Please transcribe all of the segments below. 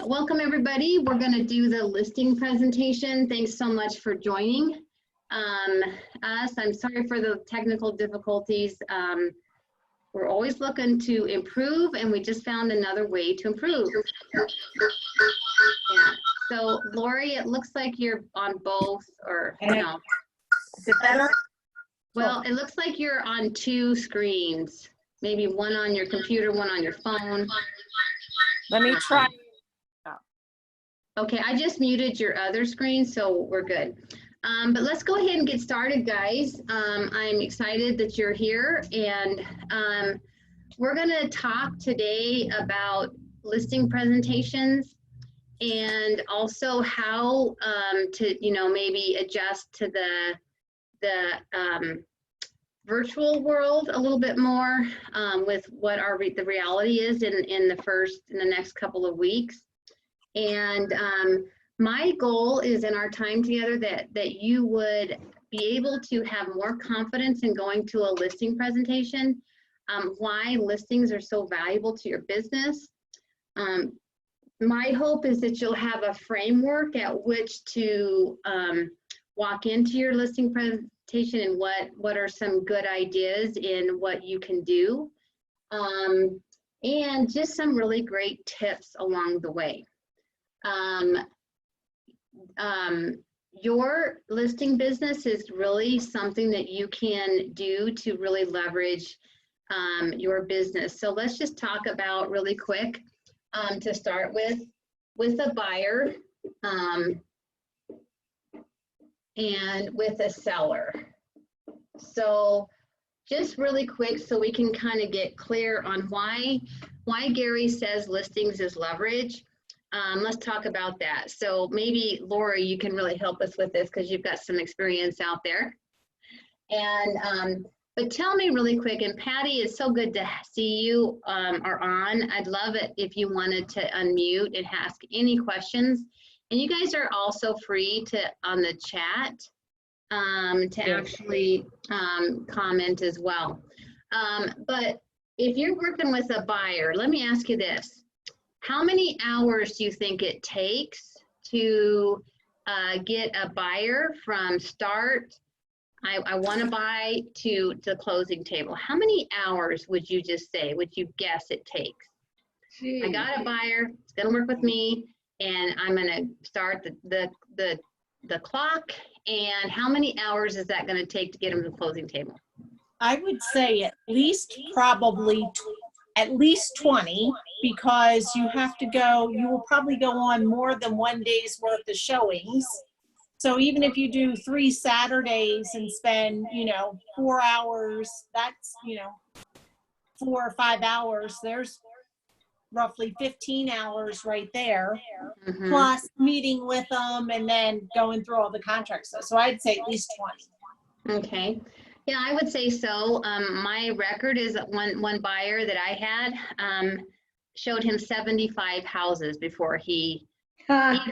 Welcome everybody. We're going to do the listing presentation. Thanks so much for joining us. I'm sorry for the technical difficulties. We're always looking to improve, and we just found another way to improve. Yeah. So Lori, it looks like you're on both, or no? Is it better? Well, it looks like you're on two screens. Maybe one on your computer, one on your phone. Let me try. Okay, I just muted your other screen, so we're good. But let's go ahead and get started, guys. I'm excited that you're here, and we're gonna talk today about listing presentations and also how to, maybe adjust to the virtual world a little bit more with what the reality is in the next couple of weeks. And my goal is in our time together that you would be able to have more confidence in going to a listing presentation, why listings are so valuable to your business. My hope is that you'll have a framework at which to walk into your listing presentation and what are some good ideas in what you can do, and just some really great tips along the way. Your listing business is really something that you can do to really leverage your business. So let's just talk about really quick to start with a buyer and with a seller. So just really quick so we can kind of get clear on why Gary says listings is leverage. Let's talk about that. So maybe Lori, you can really help us with this because you've got some experience out there. And but tell me really quick, and Patty, it's so good to see you are on. I'd love it if you wanted to unmute and ask any questions. And you guys are also free to on the chat to actually comment as well. But if you're working with a buyer, let me ask you this. How many hours do you think it takes to get a buyer from start, I want to buy, to the closing table? How many hours would you just say, would you guess it takes? I got a buyer, it's going to work with me, and I'm going to start the clock. And how many hours is that going to take to get them to the closing table? I would say at least at least 20, because you will probably go on more than one day's worth of showings. So even if you do 3 Saturdays and spend, 4 hours, that's, 4 or 5 hours, there's roughly 15 hours right there, plus meeting with them and then going through all the contracts. So I'd say at least 20. Okay. Yeah, I would say so. My record is that one buyer that I had showed him 75 houses before he'd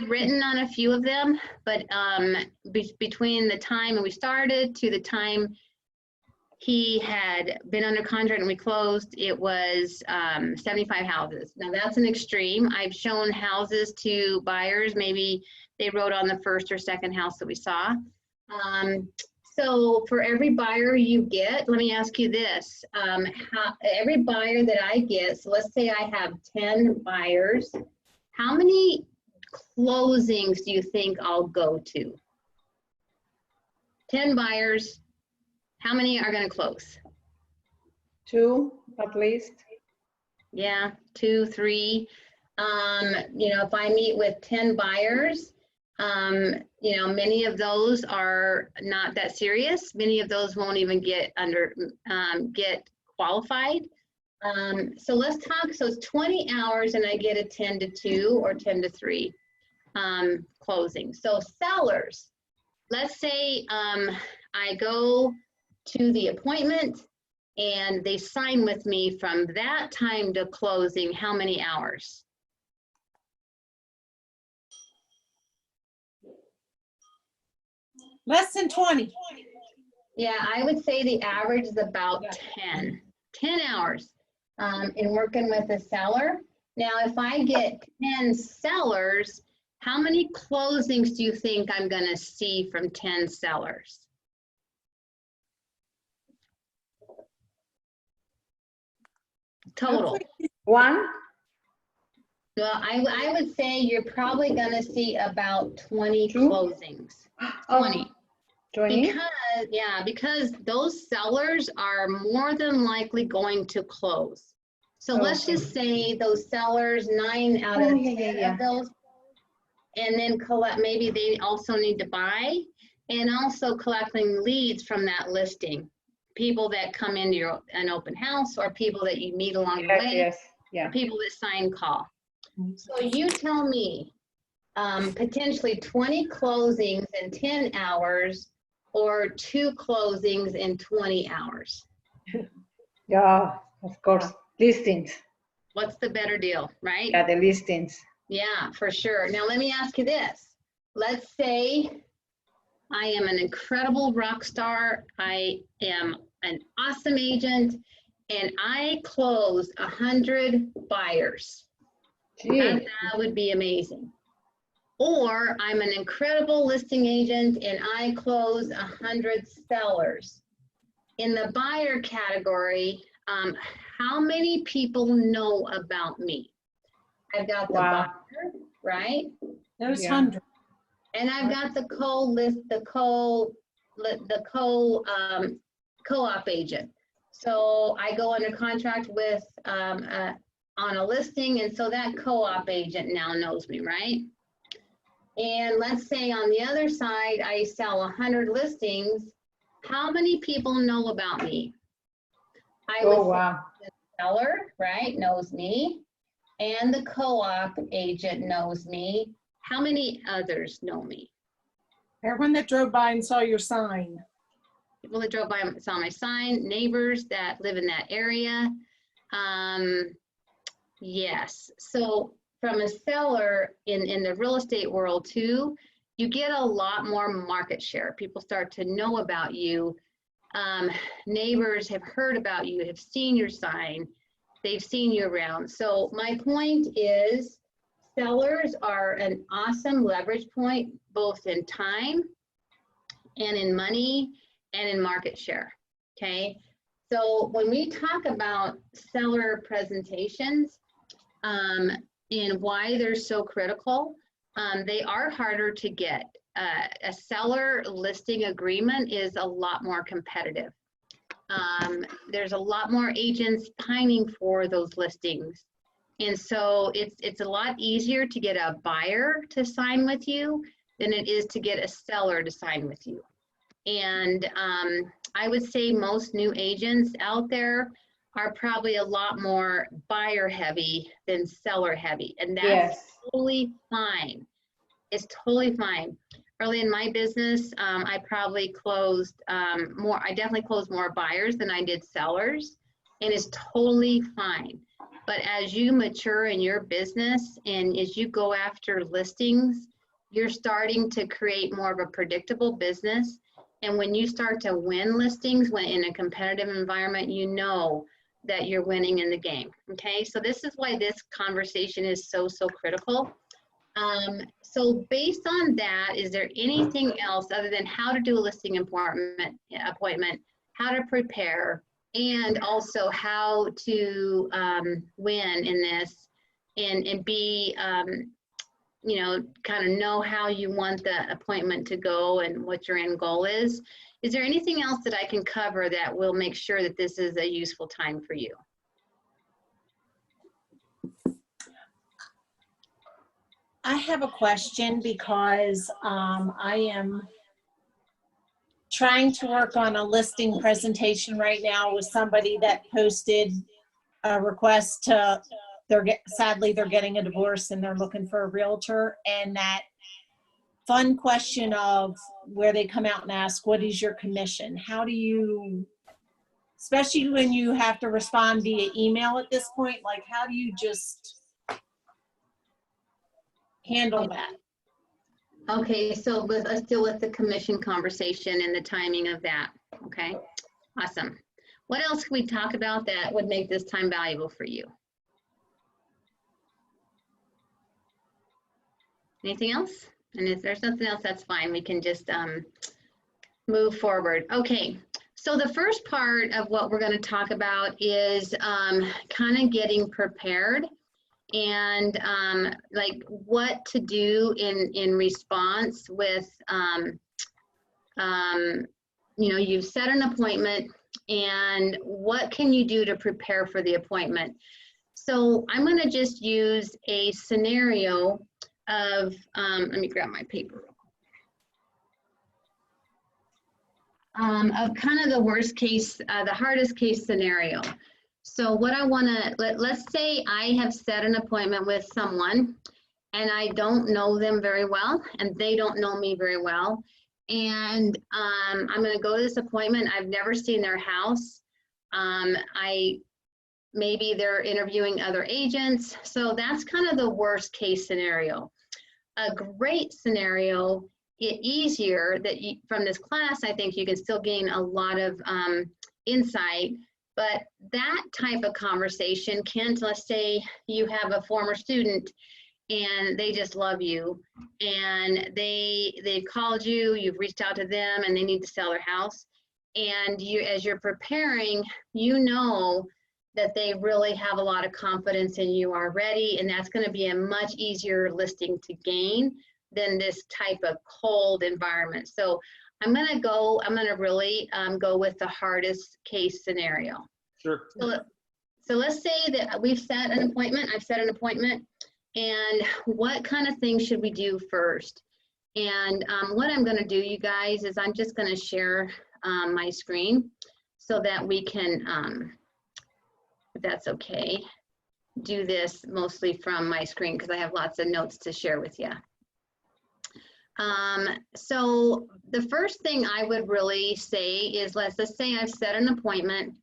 written on a few of them, but between the time we started to the time he had been under contract and we closed, it was 75 houses. Now that's an extreme. I've shown houses to buyers, maybe they wrote on the first or second house that we saw. So for every buyer you get, let me ask you this, every buyer that I get, so let's say I have 10 buyers, how many closings do you think I'll go to? 10 buyers, how many are going to close? 2 at least. Yeah, 2, 3. If I meet with 10 buyers, many of those are not that serious. Many of those won't even get qualified. So let's talk. So it's 20 hours and I get a 10 to 2 or 10 to 3 closing. So sellers, let's say I go to the appointment and they sign with me from that time to closing. How many hours? Less than 20. Yeah, I would say the average is about 10 hours in working with a seller. Now, if I get 10 sellers, how many closings do you think I'm going to see from 10 sellers? Total. One? Well, I would say you're probably going to see about 20 closings. 20. 20? Because those sellers are more than likely going to close. So let's just say those sellers, 9 out of 10 of those, and then collect, maybe they also need to buy, and also collecting leads from that listing. People that come into an open house, or people that you meet along the way, or people that sign call. So you tell me, potentially 20 closings in 10 hours, or 2 closings in 20 hours. Yeah, of course. Listings. What's the better deal, right? Yeah, the listings. Yeah, for sure. Now let me ask you this. Let's say I am an incredible rock star. I am an awesome agent, and I close 100 buyers. That would be amazing. Or I'm an incredible listing agent and I close 100 sellers. In the buyer category, how many people know about me? I've got the buyer, right? There's 100. And I've got the co-op agent. So I go under contract with on a listing, and so that co-op agent now knows me, right? And let's say on the other side, I sell 100 listings. How many people know about me? I would say the seller, right, knows me, and the co-op agent knows me. How many others know me? Everyone that drove by and saw your sign. People that drove by and saw my sign, neighbors that live in that area. Yes, so from a seller in the real estate world too, you get a lot more market share. People start to know about you. Neighbors have heard about you, have seen your sign, they've seen you around. So my point is, sellers are an awesome leverage point, both in time and in money and in market share, okay? So when we talk about seller presentations and why they're so critical, they are harder to get. A seller listing agreement is a lot more competitive. There's a lot more agents pining for those listings. And so it's a lot easier to get a buyer to sign with you than it is to get a seller to sign with you. And I would say most new agents out there are probably a lot more buyer heavy than seller heavy. And that's totally fine. It's totally fine. Early in my business, I probably closed I definitely closed more buyers than I did sellers, and it's totally fine. But as you mature in your business and as you go after listings, you're starting to create more of a predictable business. And when you start to win listings when in a competitive environment, you know that you're winning in the game, okay? So this is why this conversation is so critical. So based on that, is there anything else other than how to do a listing appointment, how to prepare, and also how to win in this and be, you know, kind of know how you want the appointment to go and what your end goal is? Is there anything else that I can cover that will make sure that this is a useful time for you? I have a question because I am trying to work on a listing presentation right now with somebody that posted a request to, sadly they're getting a divorce and they're looking for a realtor, and that fun question of where they come out and ask, what is your commission? How do you, especially when you have to respond via email at this point, like how do you just handle that? Okay, so let's deal with the commission conversation and the timing of that. Okay, awesome. What else can we talk about that would make this time valuable for you? Anything else? And if there's nothing else, that's fine. We can just move forward. Okay, so the first part of what we're going to talk about is kind of getting prepared and like what to do in response with, you know, you've set an appointment and what can you do to prepare for the appointment? So I'm going to just use a scenario of, let me grab my paper. Of kind of the worst case, the hardest case scenario. So what I want to, let's say I have set an appointment with someone and I don't know them very well and they don't know me very well. And I'm going to go to this appointment. I've never seen their house. Maybe they're interviewing other agents. So that's kind of the worst case scenario. A great scenario, easier that you, from this class, I think you can still gain a lot of insight, but that type of conversation can, let's say you have a former student and they just love you and they've called you, you've reached out to them and they need to sell their house. And you, as you're preparing, you know that they really have a lot of confidence in you already, and that's going to be a much easier listing to gain than this type of cold environment. So I'm going to really go with the hardest case scenario. Sure. So let's say that we've set an appointment, I've set an appointment, and what kind of things should we do first? And what I'm going to do, you guys, is I'm just going to share my screen so that we can, if that's okay, do this mostly from my screen because I have lots of notes to share with you. So the first thing I would really say is, let's say I've set an appointment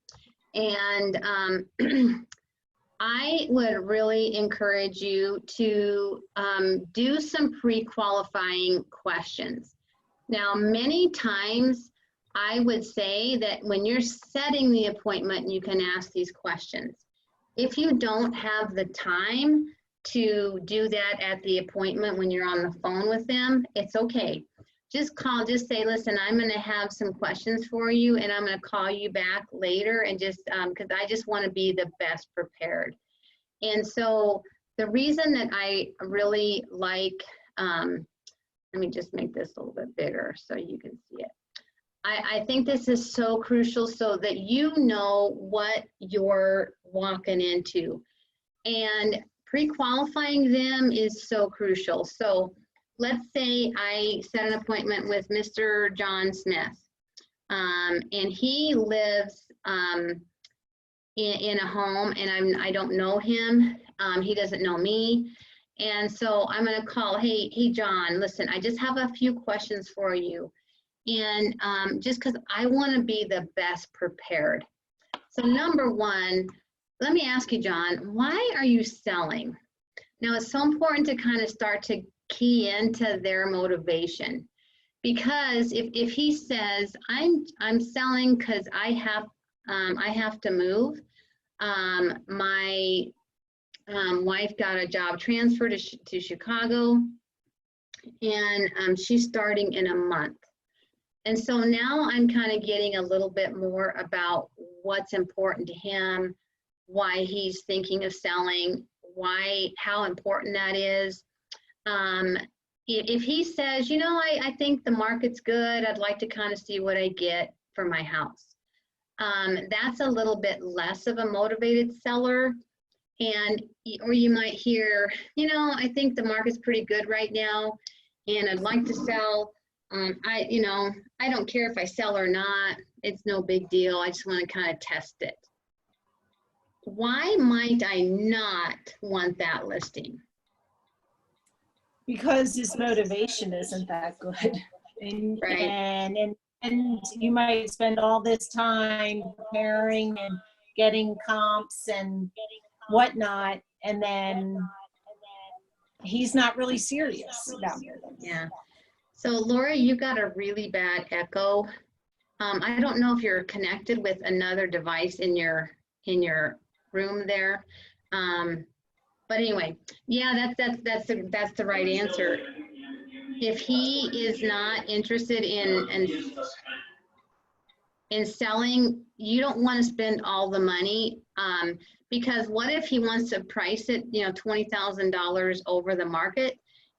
and I would really encourage you to do some pre-qualifying questions. Now, many times I would say that when you're setting the appointment, you can ask these questions. If you don't have the time to do that at the appointment when you're on the phone with them, it's okay. Just call, just say, listen, I'm going to have some questions for you and I'm going to call you back later, and just because I just want to be the best prepared. And so the reason that I really like, let me just make this a little bit bigger so you can see it. I think this is so crucial so that you know what you're walking into. And pre-qualifying them is so crucial. So let's say I set an appointment with Mr. John Smith, and he lives in a home, and I don't know him. He doesn't know me. And so I'm going to call, hey, John, listen, I just have a few questions for you. And just because I want to be the best prepared. So number one, let me ask you, John, why are you selling? Now, it's so important to kind of start to key into their motivation, because if he says, I'm selling because I have to move. My wife got a job transfer to Chicago, and she's starting in a month. And so now I'm kind of getting a little bit more about what's important to him, why he's thinking of selling, how important that is. If he says, you know, I think the market's good, I'd like to kind of see what I get for my house. That's a little bit less of a motivated seller. Or you might hear, you know, I think the market's pretty good right now and I'd like to sell. I don't care if I sell or not. It's no big deal. I just want to kind of test it. Why might I not want that listing? Because his motivation isn't that good. And, Right. and you might spend all this time preparing and getting comps and whatnot, and then he's not really serious about it. Yeah. So Laura, you got a really bad echo. I don't know if you're connected with another device in your room there. But anyway, yeah, that's the right answer. If he is not interested in selling, you don't want to spend all the money, because what if he wants to price it, you know, $20,000 over the market,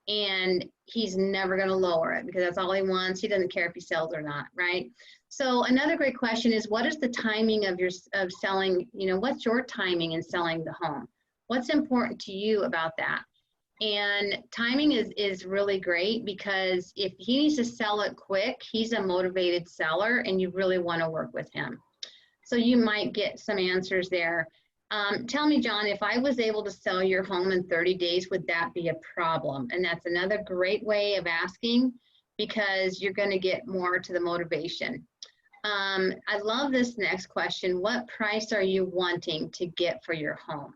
and he's never going to lower it because that's all he wants. He doesn't care if he sells or not, right? So another great question is, what is the timing of selling? You know, what's your timing in selling the home? What's important to you about that? And timing is really great, because if he needs to sell it quick, he's a motivated seller and you really want to work with him. So you might get some answers there. Tell me, John, if I was able to sell your home in 30 days, would that be a problem? And that's another great way of asking, because you're going to get more to the motivation. I love this next question. What price are you wanting to get for your home?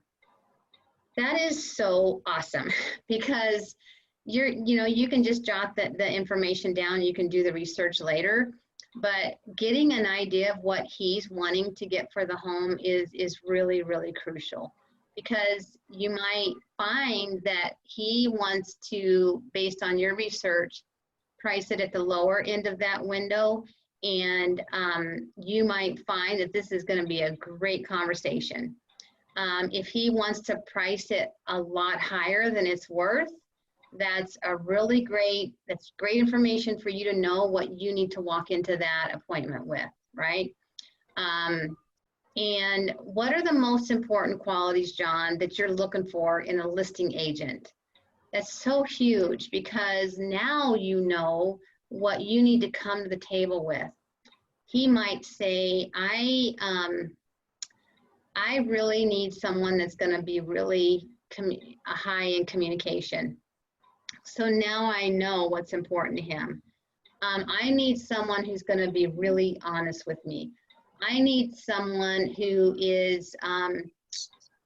That is so awesome, because you can just jot the information down. You can do the research later, but getting an idea of what he's wanting to get for the home is really, really crucial, because you might find that he wants to, based on your research, price it at the lower end of that window. And you might find that this is going to be a great conversation. If he wants to price it a lot higher than it's worth, that's great information for you to know what you need to walk into that appointment with, right? And what are the most important qualities, John, that you're looking for in a listing agent? That's so huge, because now you know what you need to come to the table with. He might say, I really need someone that's going to be really high in communication. So now I know what's important to him. I need someone who's going to be really honest with me. I need someone who is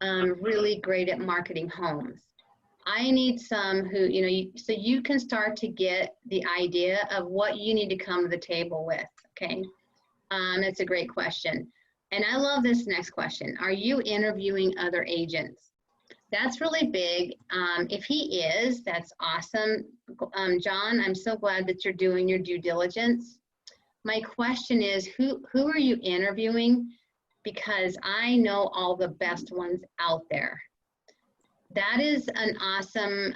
really great at marketing homes. I need some who, so you can start to get the idea of what you need to come to the table with, okay? That's a great question. And I love this next question. Are you interviewing other agents? That's really big. If he is, that's awesome. John, I'm so glad that you're doing your due diligence. My question is, who are you interviewing? Because I know all the best ones out there. That is an awesome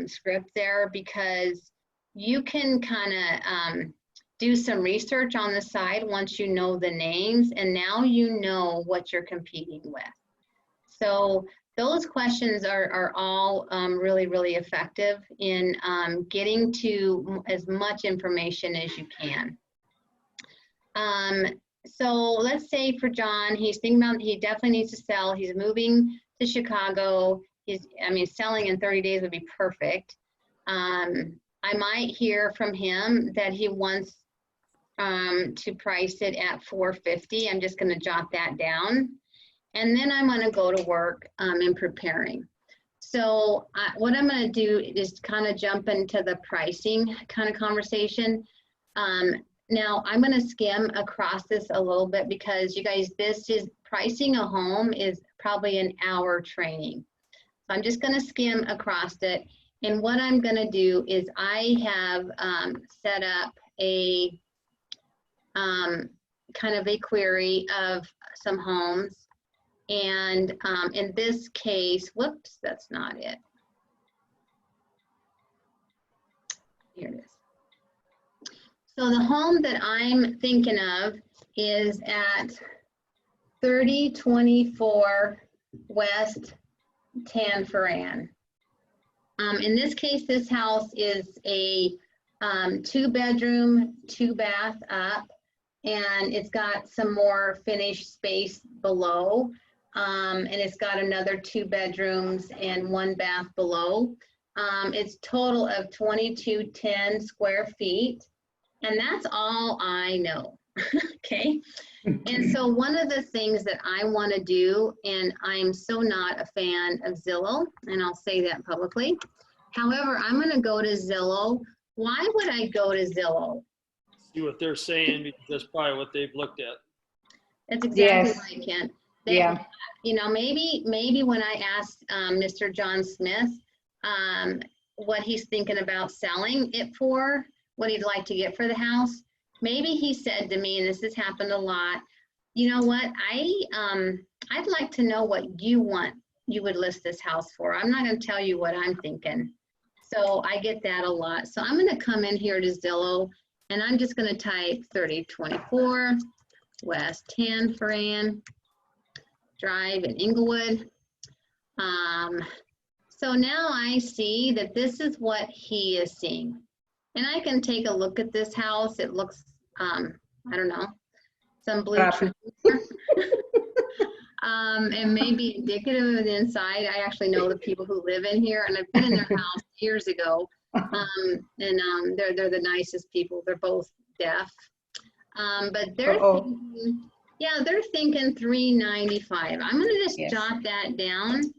script there, because you can kind of do some research on the side once you know the names, and now you know what you're competing with. So those questions are all really, really effective in getting to as much information as you can. So let's say for John, he's thinking about, he definitely needs to sell. He's moving to Chicago. Selling in 30 days would be perfect. I might hear from him that he wants to price it at $450. I'm just going to jot that down. And then I'm going to go to work in preparing. So what I'm going to do is kind of jump into the pricing kind of conversation. Now I'm going to skim across this a little bit, because you guys, pricing a home is probably an hour training. So I'm just going to skim across it. And what I'm going to do is I have set up a kind of a query of some homes. And in this case, whoops, that's not it. Here it is. So the home that I'm thinking of is at 3024 West Tanforan. In this case, this house is a 2-bedroom, 2-bath up, and it's got some more finished space below. And it's got another 2 bedrooms and 1 bath below. It's total of 2210 square feet. And that's all I know, okay? And so one of the things that I want to do, and I'm so not a fan of Zillow, and I'll say that publicly. However, I'm going to go to Zillow. Why would I go to Zillow? See what they're saying, because that's probably what they've looked at. That's exactly Yes. right, Kent. That, Yeah. you know, maybe when I asked Mr. John Smith what he's thinking about selling it for, what he'd like to get for the house, maybe he said to me, and this has happened a lot, you know what, I'd like to know what you would list this house for. I'm not going to tell you what I'm thinking. So I get that a lot. So I'm going to come in here to Zillow, and I'm just going to type 3024 West Tanforan Drive in Inglewood. So now I see that this is what he is seeing. And I can take a look at this house. It looks, I don't know, some blue trim. And maybe indicative of the inside. I actually know the people who live in here, and I've been in their house years ago. They're the nicest people. They're both deaf. But they're thinking, yeah, they're thinking 395. I'm gonna just jot that down.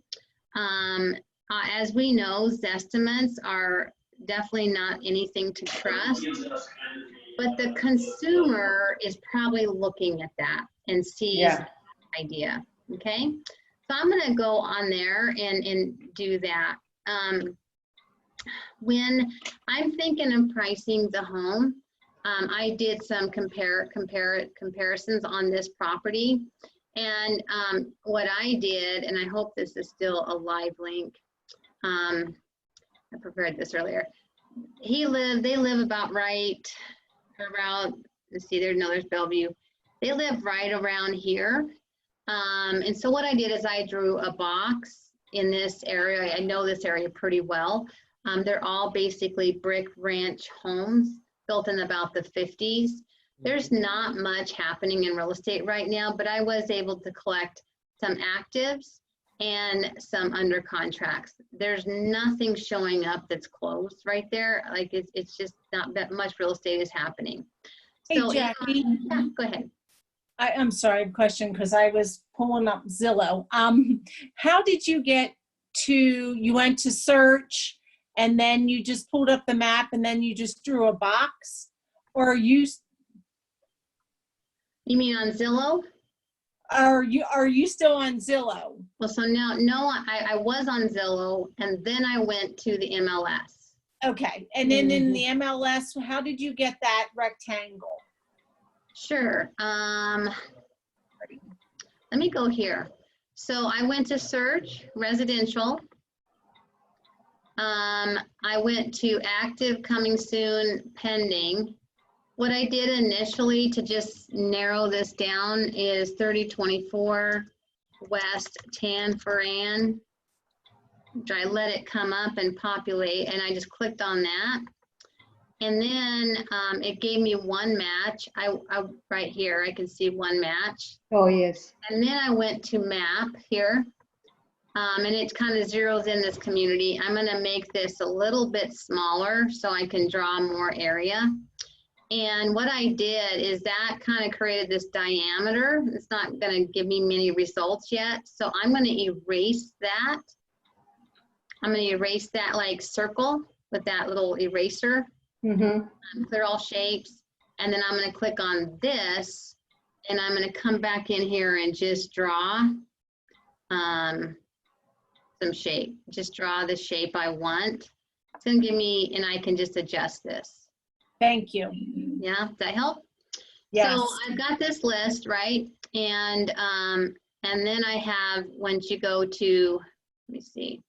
As we know, Zestimates are definitely not anything to trust, but the consumer is probably looking at that and sees the idea, okay? So I'm gonna go on there and do that. When I'm thinking of pricing the home, I did some comparisons on this property, and what I did, and I hope this is still a live link. I prepared this earlier. They live about right around, let's see, there's Bellevue. They live right around here. And so what I did is I drew a box in this area. I know this area pretty well. They're all basically brick ranch homes built in about the 50s. There's not much happening in real estate right now, but I was able to collect some actives and some under contracts. There's nothing showing up that's closed right there. Like it's just not that much real estate is happening. Hey, So, Jackie. yeah, go ahead. I'm sorry, question, because I was pulling up Zillow. How did you get to, you went to search and then you just pulled up the map and then you just drew a box? Or you mean on Zillow? Are you still on Zillow? Well, so now, no, I was on Zillow, and then I went to the MLS. Okay, and then in the MLS, how did you get that rectangle? Sure. Let me go here. So I went to search residential. I went to active, coming soon, pending. What I did initially to just narrow this down is 3024 West Tanforan. I let it come up and populate, and I just clicked on that. And then it gave me one match. I right here, I can see one match. Oh, yes. And then I went to map here, and it kind of zeroes in this community. I'm gonna make this a little bit smaller so I can draw more area. And what I did is that kind of created this diameter. It's not gonna give me many results yet. So I'm gonna erase that. I'm gonna erase that like circle with that little eraser. Clear all shapes. And then I'm gonna click on this, and I'm gonna come back in here and just draw some shape. Just draw the shape I want. It's gonna give me, and I can just adjust this. Thank you. Yeah, does that help? Yes. So I've got this list, right? And then I have, once you go to, let me see,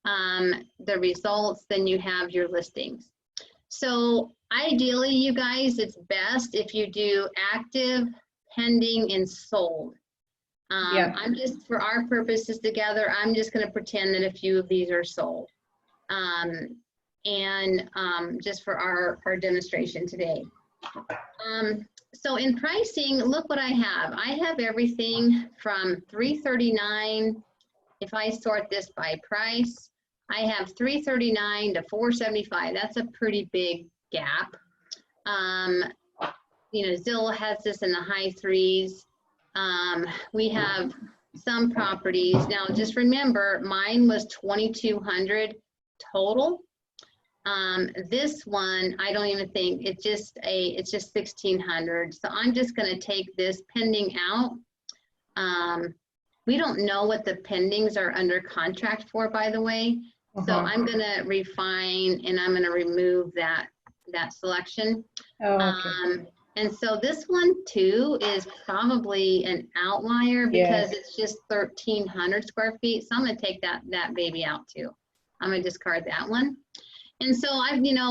the results, then you have your listings. So ideally, you guys, it's best if you do active, pending, and sold. I'm just, for our purposes together, I'm just gonna pretend that a few of these are sold. Just for our demonstration today. So in pricing, look what I have. I have everything from $339. If I sort this by price, I have $339 to $475. That's a pretty big gap. You know, Zillow has this in the high threes. We have some properties. Now, just remember, mine was $2,200 total. This one, I don't even think, it's just $1,600. So I'm just gonna take this pending out. We don't know what the pendings are under contract for, by the way. So I'm gonna refine and I'm gonna remove that selection. Okay. And so this one too is probably an outlier because it's just 1,300 square feet. So I'm gonna take that baby out too. I'm gonna discard that one. And so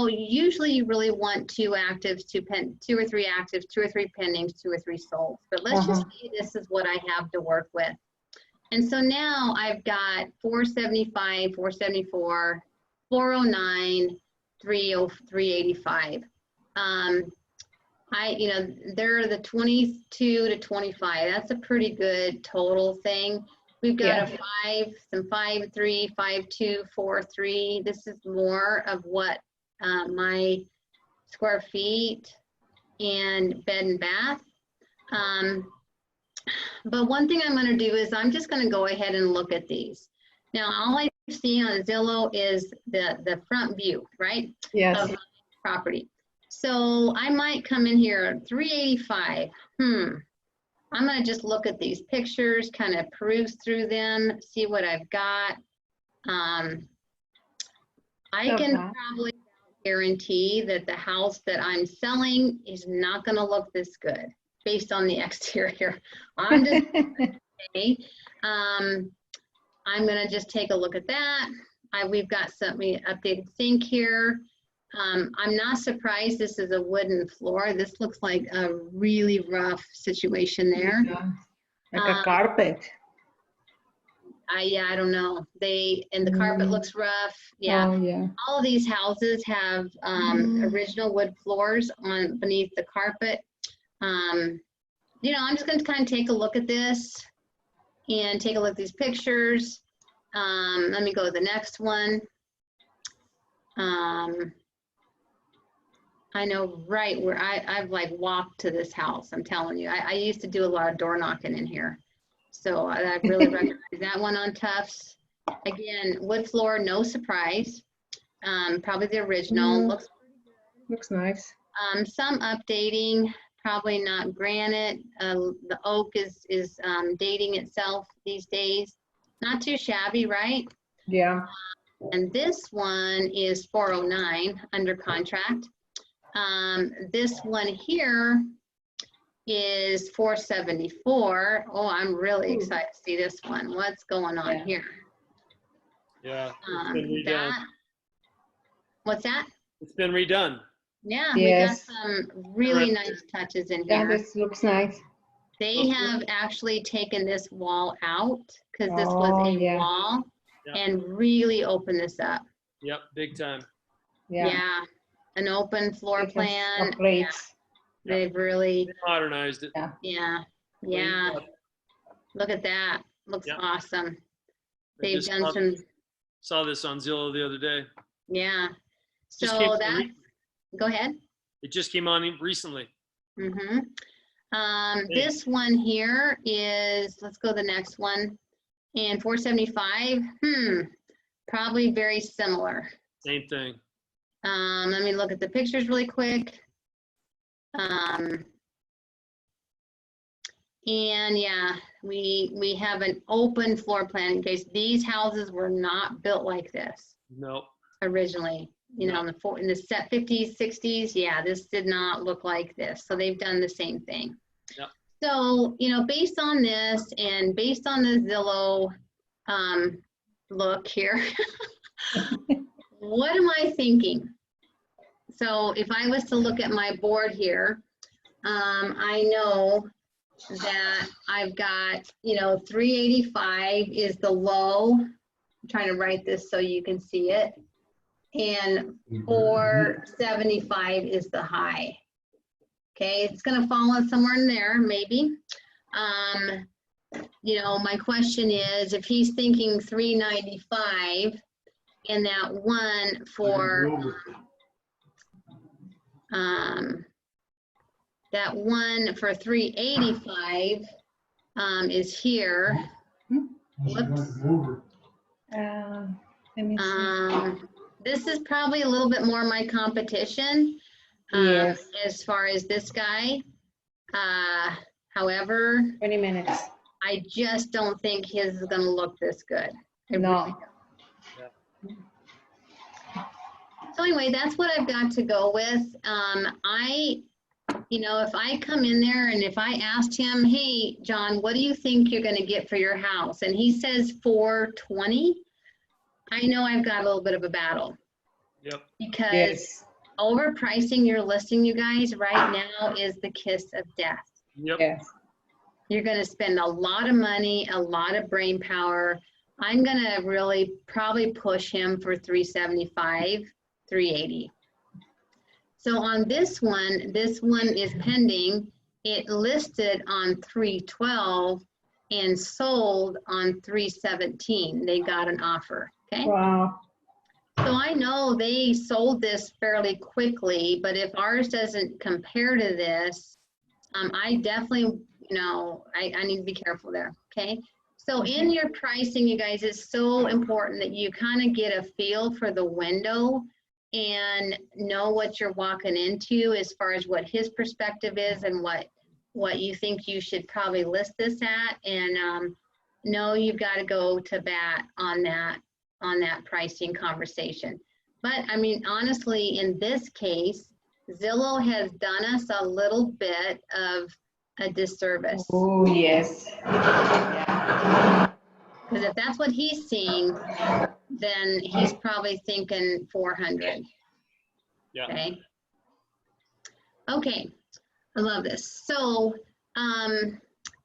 usually you really want 2 actives, 2 or 3 actives, 2 or 3 pendings, 2 or 3 solds. But let's just say this is what I have to work with. And so now I've got 475, 474, 409, 385. They're the 22 to 25. That's a pretty good total thing. We've got a 5, 3, 5, 2, 4, 3. This is more of what my square feet and bed and bath. But one thing I'm going to do is I'm just going to go ahead and look at these. Now, all I see on Zillow is the front view, right? Yes. Of my property. So I might come in here at 385. I'm going to just look at these pictures, kind of peruse through them, see what I've got. I can probably guarantee that the house that I'm selling is not going to look this good based on the exterior. I'm just okay. I'm going to just take a look at that. We've got some updated sink here. I'm not surprised this is a wooden floor. This looks like a really rough situation there. Yeah. Like a carpet. Yeah, I don't know. And the carpet looks rough. Yeah. Oh, yeah. All of these houses have original wood floors beneath the carpet. I'm just going to kind of take a look at this and take a look at these pictures. Let me go to the next one. I know right where I've like walked to this house. I'm telling you, I used to do a lot of door knocking in here. So I really recognize that one on Tufts. Again, wood floor, no surprise. Probably the original. Looks nice. Some updating, probably not granite. The oak is dating itself these days. Not too shabby, right? Yeah. And this one is 409 under contract. This one here is 474. Oh, I'm really excited to see this one. What's going on here? Yeah, it's been redone. What's that? It's been redone. Yeah, we got some really nice touches in here. Yeah, this looks nice. They have actually taken this wall out because this was a wall and really opened this up. Yep, big time. Yeah, an open floor plan. They've really modernized it. Yeah. Look at that. Looks awesome. They've done some. Saw this on Zillow the other day. Yeah. So that. Go ahead. It just came on recently. This one here is, let's go to the next one. And 475, probably very similar. Same thing. Let me look at the pictures really quick. And yeah, we have an open floor plan in case these houses were not built like this. Nope. Originally. In the 50s, 60s, yeah, this did not look like this. So they've done the same thing. Yep. So, based on this and based on the Zillow look here, what am I thinking? So if I was to look at my board here, I know that I've got, 385 is the low. I'm trying to write this so you can see it. And 475 is the high. Okay, it's going to fall in somewhere in there, maybe. My question is, if he's thinking 395 and that one for that one for 385 is here. Whoops. Let me see. This is probably a little bit more my competition as far as this guy. However, 20 minutes. I just don't think his is gonna look this good. I really No. don't. So anyway, that's what I've got to go with. You know, if I come in there and if I asked him, hey, John, what do you think you're gonna get for your house? And he says 420, I know I've got a little bit of a battle. Yep. Because Yes. overpricing your listing, you guys, right now is the kiss of death. Yep. Yes. You're gonna spend a lot of money, a lot of brain power. I'm gonna really probably push him for 375, 380. So on this one is pending. It listed on 312 and sold on 317. They got an offer, okay? Wow. So I know they sold this fairly quickly, but if ours doesn't compare to this, I definitely, you know, I need to be careful there, okay? So in your pricing, you guys, it's so important that you kind of get a feel for the window and know what you're walking into as far as what his perspective is and what you think you should probably list this at, and know you've got to go to bat on that pricing conversation. But I mean, honestly, in this case, Zillow has done us a little bit of a disservice. Oh, yes. Yeah. Because if that's what he's seeing, then he's probably thinking 400. Yeah. Okay. Okay. I love this. So,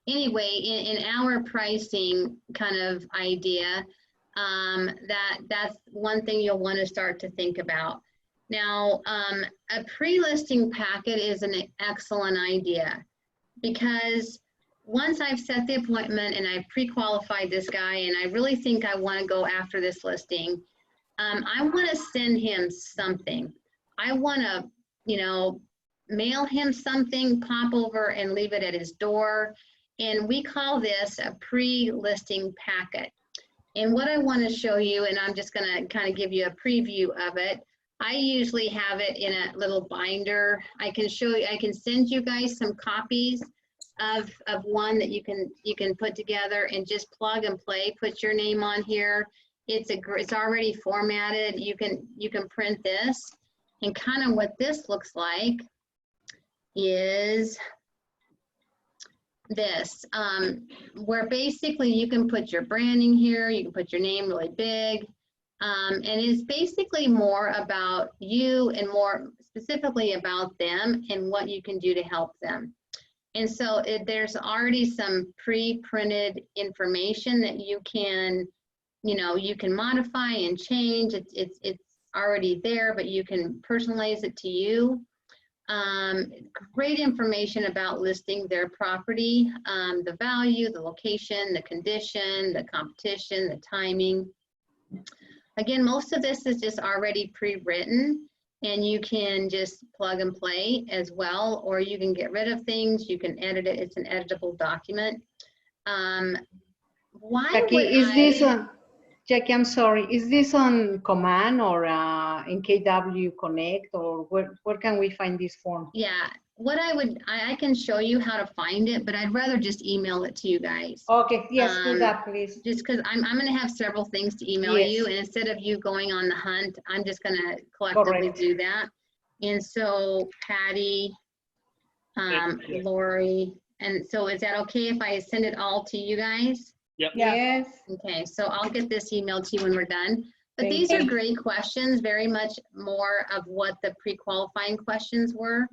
anyway, in our pricing kind of idea, that's one thing you'll want to start to think about. Now, a pre-listing packet is an excellent idea because once I've set the appointment and I've pre-qualified this guy and I really think I want to go after this listing, I want to send him something. I want to, you know, mail him something, pop over and leave it at his door. And we call this a pre-listing packet. And what I want to show you, and I'm just going to kind of give you a preview of it. I usually have it in a little binder. I can show you, I can send you guys some copies of one that you can put together and just plug and play, put your name on here. It's already formatted. You can print this, and kind of what this looks like is this, where basically you can put your branding here, you can put your name really big, and it's basically more about you and more specifically about them and what you can do to help them. And so there's already some pre-printed information that you can, you know, you can modify and change. It's already there, but you can personalize it to you. Great information about listing their property, the value, the location, the condition, the competition, the timing. Again, most of this is just already pre-written, and you can just plug and play as well, or you can get rid of things, you can edit it, it's an editable document. Why Jackie, would is this I? on, Jackie, I'm sorry, is this on command or in KW Connect, or where can we find this form? Yeah, what I can show you how to find it, but I'd rather just email it to you guys. Okay, yes, do that, please. Just because I'm going to have several things to email Yes. you, and instead of you going on the hunt, I'm just going to collectively Correct. do that. And so Patty, Yeah. Lori, and so is that okay if I send it all to you guys? Yep. Yeah. Yes, Okay, so I'll get this email to you when we're done. But Thank these are you. great questions, very much more of what the pre-qualifying questions were.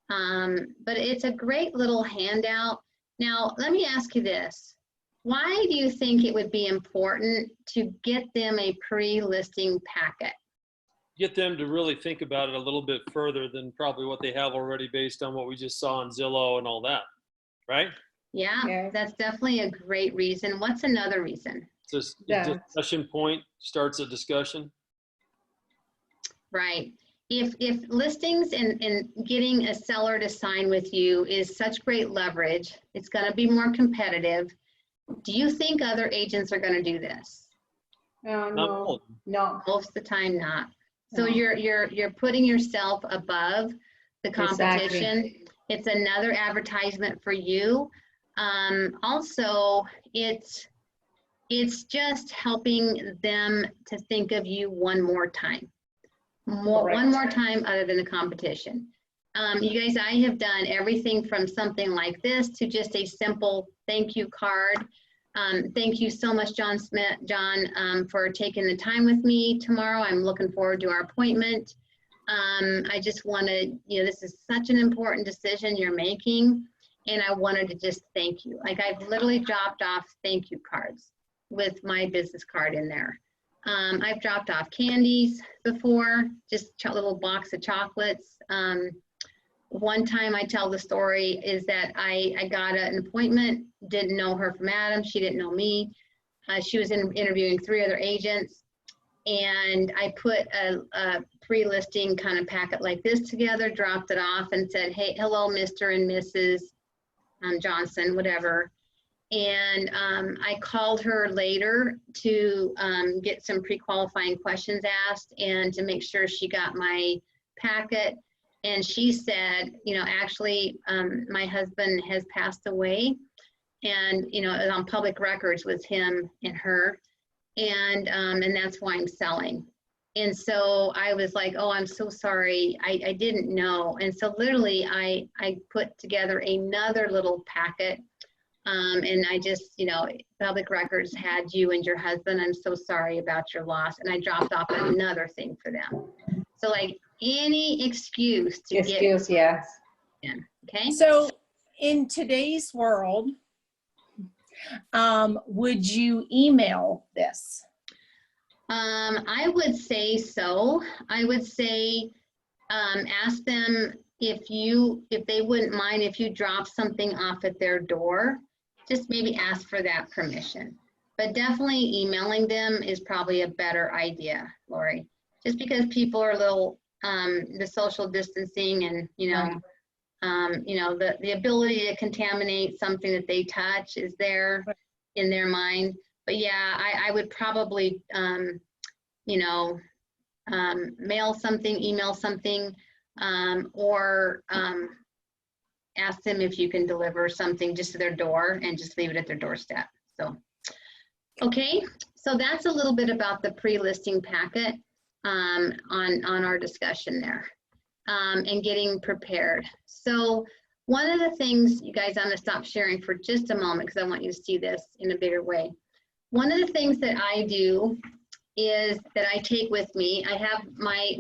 But it's a great little handout. Now, let me ask you this. Why do you think it would be important to get them a pre-listing packet? Get them to really think about it a little bit further than probably what they have already based on what we just saw on Zillow and all that, right? Yeah, Yes. that's definitely a great reason. What's another reason? Just a That's- discussion point starts a discussion. Right. If listings and getting a seller to sign with you is such great leverage, it's going to be more competitive. Do you think other agents are going to do this? Not no, all of them. no, Most of the time, not. So No. you're putting yourself above the competition. Exactly. It's another advertisement for you. Also, it's just helping them to think of you one more time. One more time other than the competition. You guys, I have done everything from something like this to just a simple thank you card. Thank you so much, John, for taking the time with me tomorrow. I'm looking forward to our appointment. I just wanted, this is such an important decision you're making, and I wanted to just thank you. Like, I've literally dropped off thank you cards with my business card in there. I've dropped off candies before, just a little box of chocolates. One time I tell the story is that I got an appointment, didn't know her from Adam, she didn't know me. She was interviewing 3 other agents, and I put a pre-listing kind of packet like this together, dropped it off and said, hey, hello, Mr. and Mrs. Johnson, whatever. And I called her later to get some pre-qualifying questions asked and to make sure she got my packet. And she said, actually, my husband has passed away, and, on public records with him and her, and that's why I'm selling. And so I was like, oh, I'm so sorry, I didn't know. And so literally I put together another little packet, and I just, public records had you and your husband, I'm so sorry about your loss. And I dropped off another thing for them. So, like, any excuse to get yes. in, okay? So in today's world, would you email this? I would say so. I would say, ask them if they wouldn't mind if you drop something off at their door, just maybe ask for that permission. But definitely emailing them is probably a better idea, Lori, just because people are a little, the social distancing and, the ability to contaminate something that they touch is there in their mind. But yeah, I would probably, mail something, email something, or ask them if you can deliver something just to their door and just leave it at their doorstep. So, okay, so that's a little bit about the pre-listing packet on our discussion there, and getting prepared. So one of the things, you guys, I'm gonna stop sharing for just a moment because I want you to see this in a bigger way. One of the things that I do is that I take with me, I have my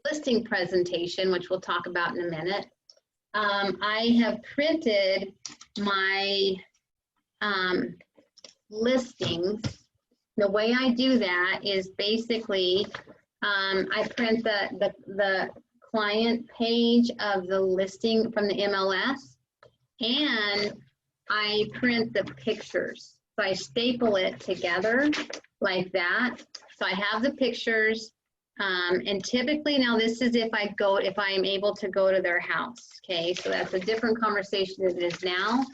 listing presentation, which we'll talk about in a minute. I have printed my listings. The way I do that is basically I print the client page of the listing from the MLS, and I print the pictures. So I staple it together like that. So I have the pictures, and typically, now this is if I am able to go to their house, okay? So that's a different conversation as it is now,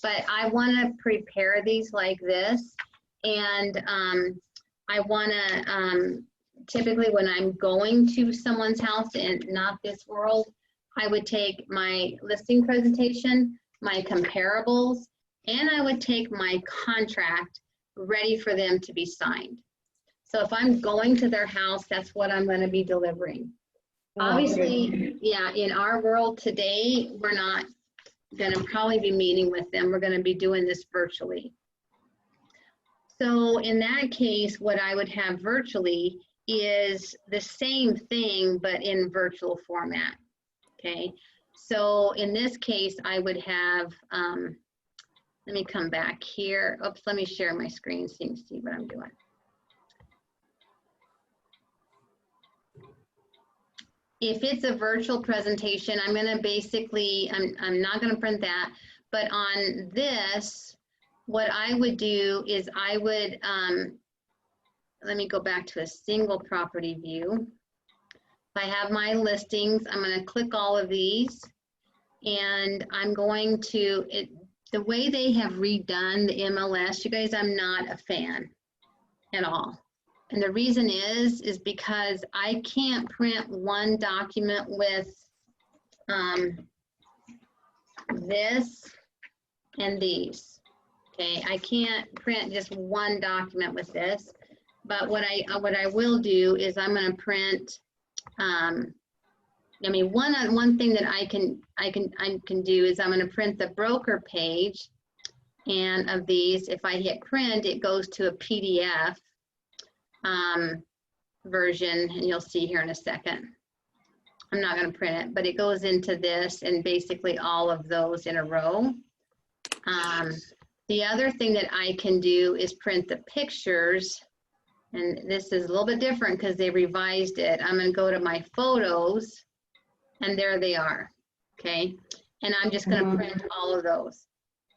but I wanna prepare these like this, and I wanna, typically when I'm going to someone's house in not this world, I would take my listing presentation, my comparables, and I would take my contract ready for them to be signed. So if I'm going to their house, that's what I'm going to be delivering. Obviously, yeah, in our world today, we're not going to probably be meeting with them. We're going to be doing this virtually. So in that case, what I would have virtually is the same thing, but in virtual format, okay? So in this case, I would have, let me come back here. Oops, let me share my screen so you can see what I'm doing. If it's a virtual presentation, I'm gonna basically, I'm not gonna print that, but on this, what I would do is I would, let me go back to a single property view. If I have my listings, I'm gonna click all of these, and I'm going to, the way they have redone the MLS, you guys, I'm not a fan at all. And the reason is because I can't print one document with this and these. Okay, I can't print just one document with this, but what I will do is I'm going to print. I mean, one thing that I can do is I'm going to print the broker page, and of these, if I hit print, it goes to a PDF version, and you'll see here in a second. I'm not going to print it, but it goes into this and basically all of those in a row. The other thing that I can do is print the pictures, and this is a little bit different because they revised it. I'm going to go to my photos, and there they are, okay? And I'm just going to print all of those.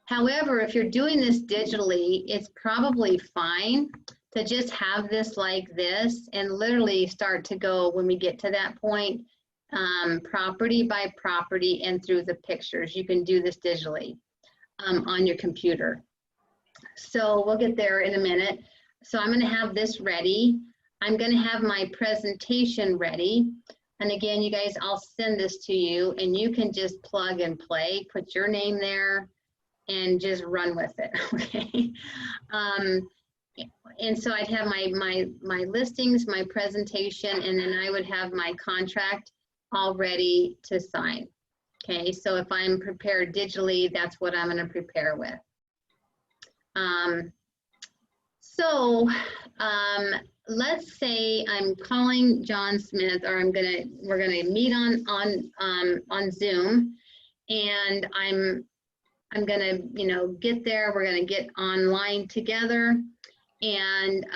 However, if you're doing this digitally, it's probably fine to just have this like this and literally start to go, when we get to that point, property by property and through the pictures. You can do this digitally on your computer. So we'll get there in a minute. So I'm going to have this ready. I'm going to have my presentation ready. And again, you guys, I'll send this to you and you can just plug and play, put your name there and just run with it, okay? And so I'd have my listings, my presentation, and then I would have my contract all ready to sign. Okay, so if I'm prepared digitally, that's what I'm going to prepare with. Let's say I'm calling John Smith, or we're gonna meet on Zoom, and I'm gonna get there. We're gonna get online together, and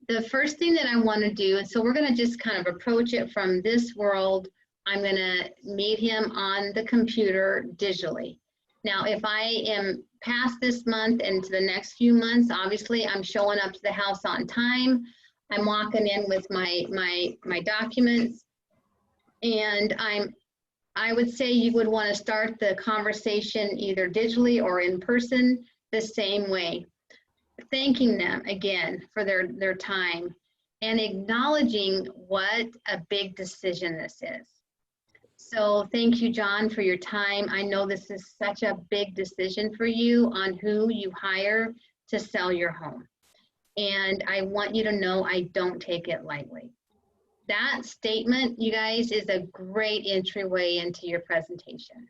the first thing that I want to do, and so we're gonna just kind of approach it from this world. I'm gonna meet him on the computer digitally. Now, if I am past this month and to the next few months, obviously I'm showing up to the house on time. I'm walking in with my documents, and I would say you would want to start the conversation either digitally or in person the same way, thanking them again for their time and acknowledging what a big decision this is. So thank you, John, for your time. I know this is such a big decision for you on who you hire to sell your home. And I want you to know I don't take it lightly. That statement, you guys, is a great entryway into your presentation.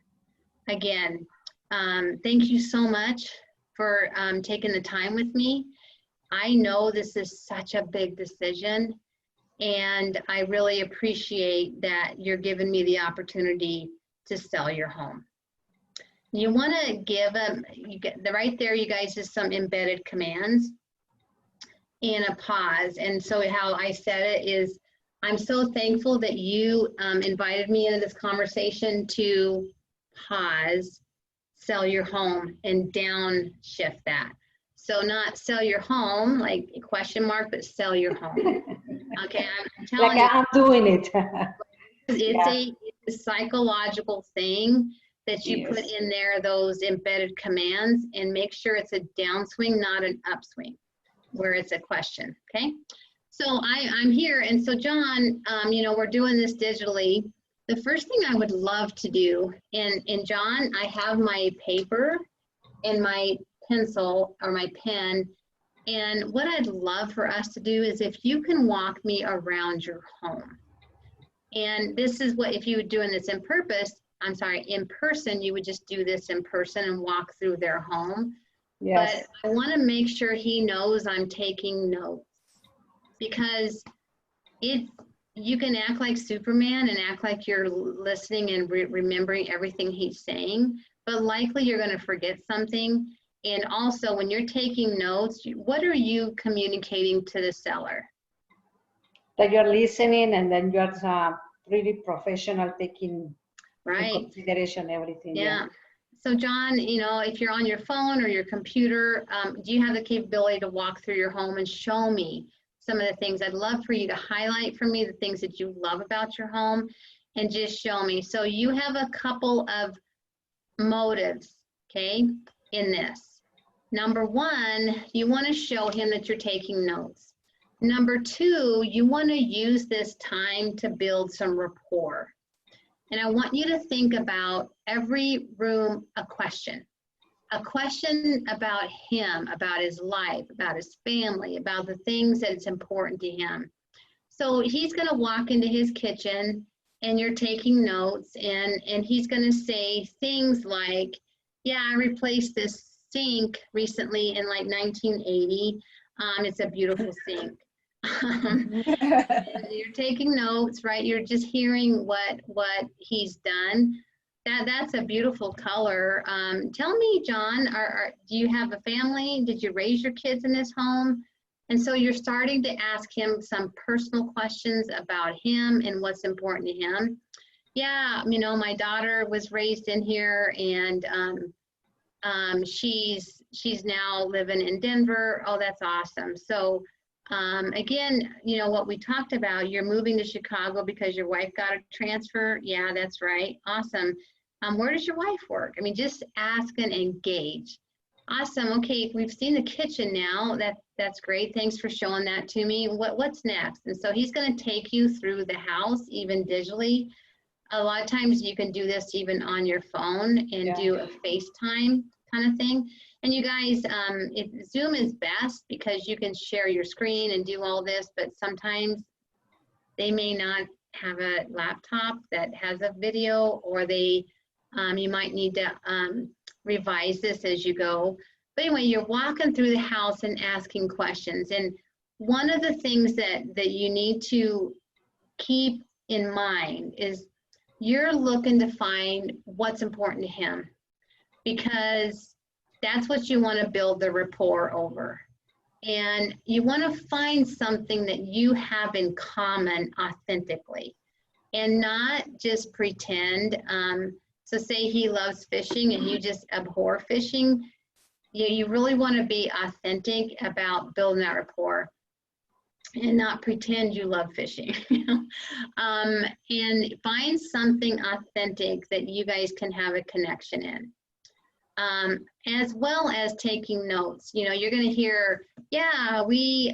Again, thank you so much for taking the time with me. I know this is such a big decision, and I really appreciate that you're giving me the opportunity to sell your home. You want to give them, right there, you guys, is some embedded commands and a pause. And so how I said it is, I'm so thankful that you invited me into this conversation to pause, sell your home, and downshift that. So not sell your home, like a question mark, but sell your home. Okay, I'm telling you. I'm doing it. It's a psychological thing that you put in there, those embedded commands, and make sure it's a downswing, not an upswing, where it's a question, okay? So I'm here, and so John, we're doing this digitally. The first thing I would love to do, and John, I have my paper and my pencil or my pen, and what I'd love for us to do is if you can walk me around your home. And this is what, if you were doing this in person, you would just do this in person and walk through their home. Yes. But I want to make sure he knows I'm taking notes, because you can act like Superman and act like you're listening and remembering everything he's saying, but likely you're going to forget something. And also, when you're taking notes, what are you communicating to the seller? That you're listening, and then you're really professional, taking into consideration everything. Yeah. So John, if you're on your phone or your computer, do you have the capability to walk through your home and show me some of the things? I'd love for you to highlight for me the things that you love about your home and just show me. So you have a couple of motives, okay, in this. Number one, you want to show him that you're taking notes. Number two, you want to use this time to build some rapport. And I want you to think about every room a question. a question about him, about his life, about his family, about the things that's important to him. So he's going to walk into his kitchen and you're taking notes, and he's going to say things like, yeah, I replaced this sink recently in like 1980. It's a beautiful sink. You're taking notes, right? You're just hearing what he's done. That's a beautiful color. Tell me, John, do you have a family? Did you raise your kids in this home? And so you're starting to ask him some personal questions about him and what's important to him. Yeah, you know, my daughter was raised in here, and she's now living in Denver. Oh, that's awesome. So again, you know, what we talked about, you're moving to Chicago because your wife got a transfer. Yeah, that's right. Awesome. Where does your wife work? I mean, just ask and engage. Awesome. Okay, we've seen the kitchen now. That's great. Thanks for showing that to me. What's next? And so he's going to take you through the house, even digitally. A lot of times you can do this even on your phone and do a FaceTime kind of thing. And you guys, Zoom is best because you can share your screen and do all this, but sometimes they may not have a laptop that has a video, or you might need to revise this as you go. But anyway, you're walking through the house and asking questions. And one of the things that you need to keep in mind is you're looking to find what's important to him, because that's what you want to build the rapport over. And you want to find something that you have in common authentically, and not just pretend. So say he loves fishing and you just abhor fishing. You really want to be authentic about building that rapport and not pretend you love fishing. And find something authentic that you guys can have a connection in. As well as taking notes. You know, you're going to hear, yeah, we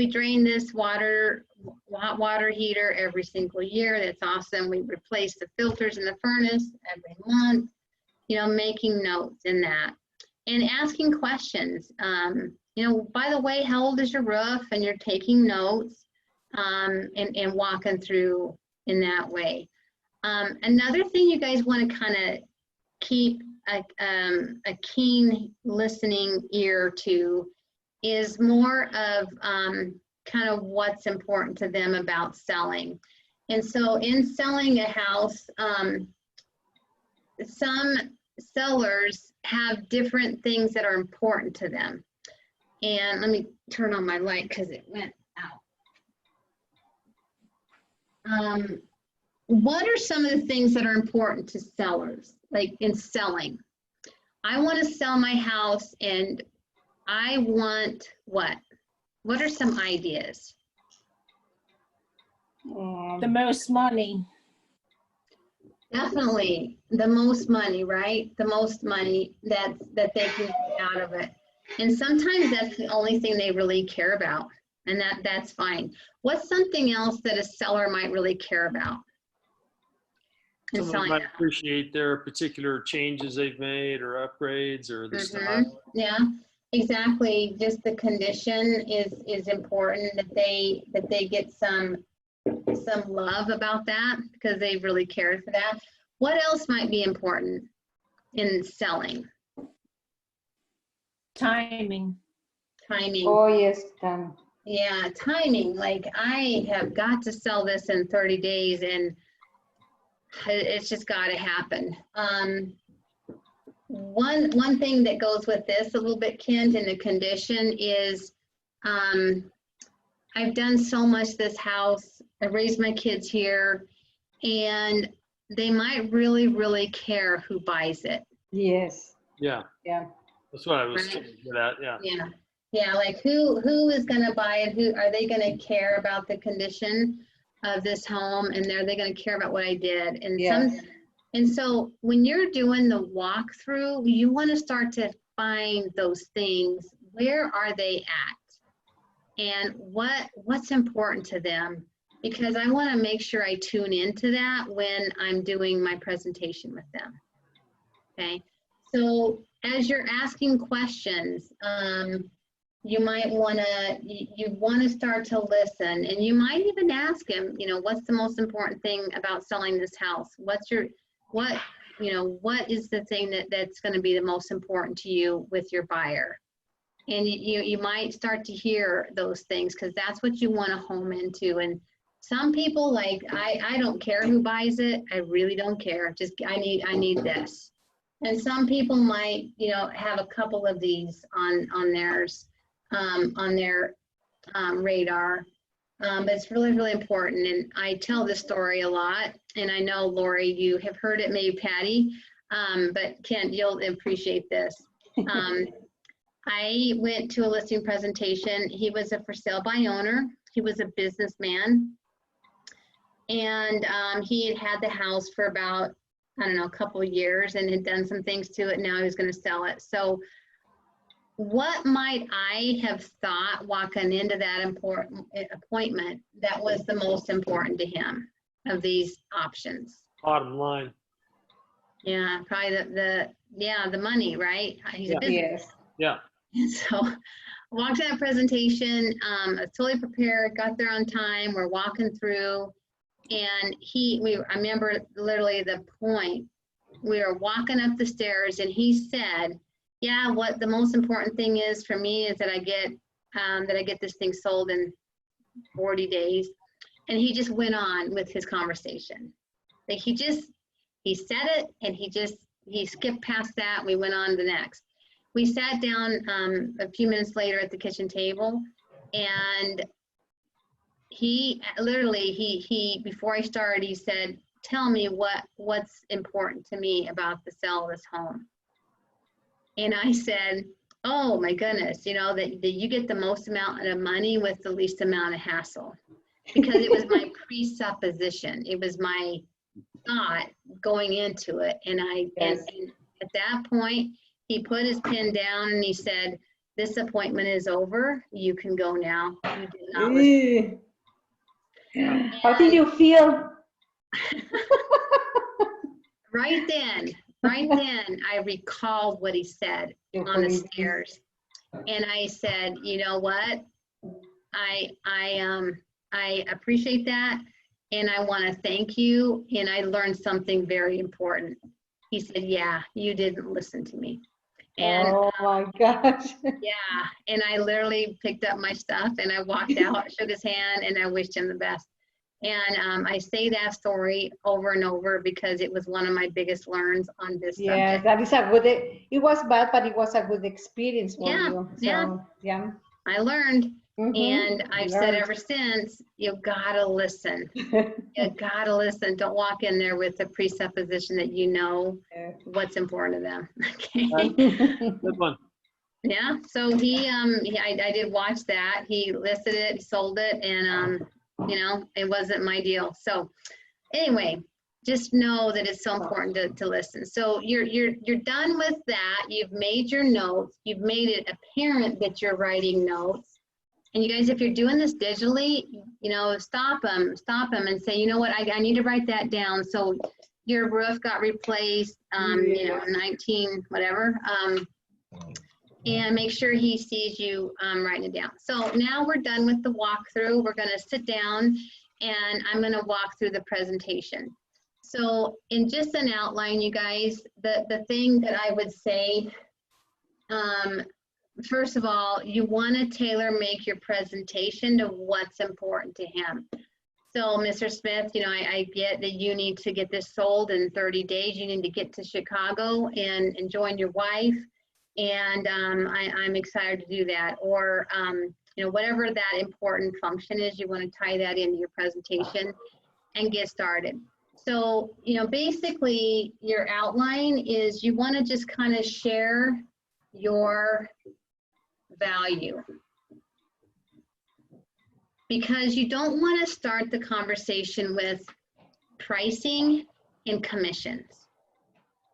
drain this hot water heater every single year. That's awesome. We replace the filters in the furnace every month. You know, making notes in that and asking questions. You know, by the way, how old is your roof? And you're taking notes and walking through in that way. Another thing you guys want to kind of keep a keen listening ear to is more of kind of what's important to them about selling. And so in selling a house, some sellers have different things that are important to them. And let me turn on my light because it went out. What are some of the things that are important to sellers, like in selling? I want to sell my house and I want what? What are some ideas? The most money. Definitely the most money, right? The most money that they can get out of it. And sometimes that's the only thing they really care about, and that's fine. What's something else that a seller might really care about? Someone might appreciate their particular changes they've made or upgrades or the style. Yeah, exactly. Just the condition is important, that they get some love about that because they really cared for that. What else might be important in selling? Timing. Timing. Oh, yes, time. Yeah, timing. Like, I have got to sell this in 30 days and it's just got to happen. One thing that goes with this a little bit, Kent, in the condition is I've done so much this house. I raised my kids here, and they might really, really care who buys it. Yes. Yeah. Yeah. That's what I was Right. trying to get at. Yeah. Yeah. Yeah, like who is going to buy it? Who are they going to care about the condition of this home, and are they going to care about what I did? And Yes. and so when you're doing the walkthrough, you want to start to find those things. Where are they at? And what's important to them? Because I want to make sure I tune into that when I'm doing my presentation with them. Okay. So as you're asking questions, you might want to, you want to start to listen, and you might even ask him, you know, what's the most important thing about selling this house? What is the thing that's going to be the most important to you with your buyer? And you might start to hear those things, because that's what you want to home into. And some people, like, I don't care who buys it. I really don't care. Just, I need this. And some people might, you know, have a couple of these on theirs, on their radar. But it's really, really important. And I tell this story a lot. And I know, Lori, you have heard it, maybe Patty, but Kent, you'll appreciate this. I went to a listing presentation. He was a for sale by owner. He was a businessman. And he had had the house for about, I don't know, a couple of years, and had done some things to it. Now he was going to sell it. So what might I have thought walking into that important appointment that was the most important to him of these options? Bottom line. Yeah, probably the money, right? He's a business. Yes. Yeah. And so walked to that presentation, I was totally prepared, got there on time, we're walking through, and I remember literally the point, we were walking up the stairs, and he said, yeah, what the most important thing is for me is that I get this thing sold in 40 days. And he just went on with his conversation. Like he said it, and he skipped past that. We went on to the next. We sat down a few minutes later at the kitchen table, and he literally, before I started, he said, tell me what's important to me about the sale of this home. And I said, oh my goodness, you know, that you get the most amount of money with the least amount of hassle. Because it was my presupposition. It was my thought going into it. And and at that point, he put his pen down and he said, this appointment is over. You can go now. You did not listen. How did you feel? Right then, I recalled what he said on the stairs. And I said, you know what? I appreciate that. And I want to thank you. And I learned something very important. He said, yeah, you didn't listen to me. And Oh my gosh. yeah. And I literally picked up my stuff and I walked out, shook his hand, and I wished him the best. And I say that story over and over because it was one of my biggest learns on this Yeah, subject. that is a good, it was bad, but it was a good experience for Yeah, you. So, yeah. yeah. I learned. Mhm. And I've said ever since, you gotta listen. You gotta listen. Don't walk in there with the presupposition that you know what's important to them. Okay. Good one. Yeah. So I did watch that. He listed it, he sold it, and you know, it wasn't my deal. So anyway, just know that it's so important to listen. So you're done with that. You've made your notes. You've made it apparent that you're writing notes. And you guys, if you're doing this digitally, you know, stop them and say, you know what, I need to write that down. So your roof got replaced, you know, 19, whatever. And make sure he sees you writing it down. So now we're done with the walkthrough. We're gonna sit down and I'm gonna walk through the presentation. So in just an outline, you guys, the thing that I would say, first of all, you want to tailor make your presentation to what's important to him. So Mr. Smith, you know, I get that you need to get this sold in 30 days. You need to get to Chicago and join your wife. And I'm excited to do that. Or, you know, whatever that important function is, you want to tie that into your presentation and get started. So, you know, basically your outline is you want to just kind of share your value, because you don't want to start the conversation with pricing and commissions,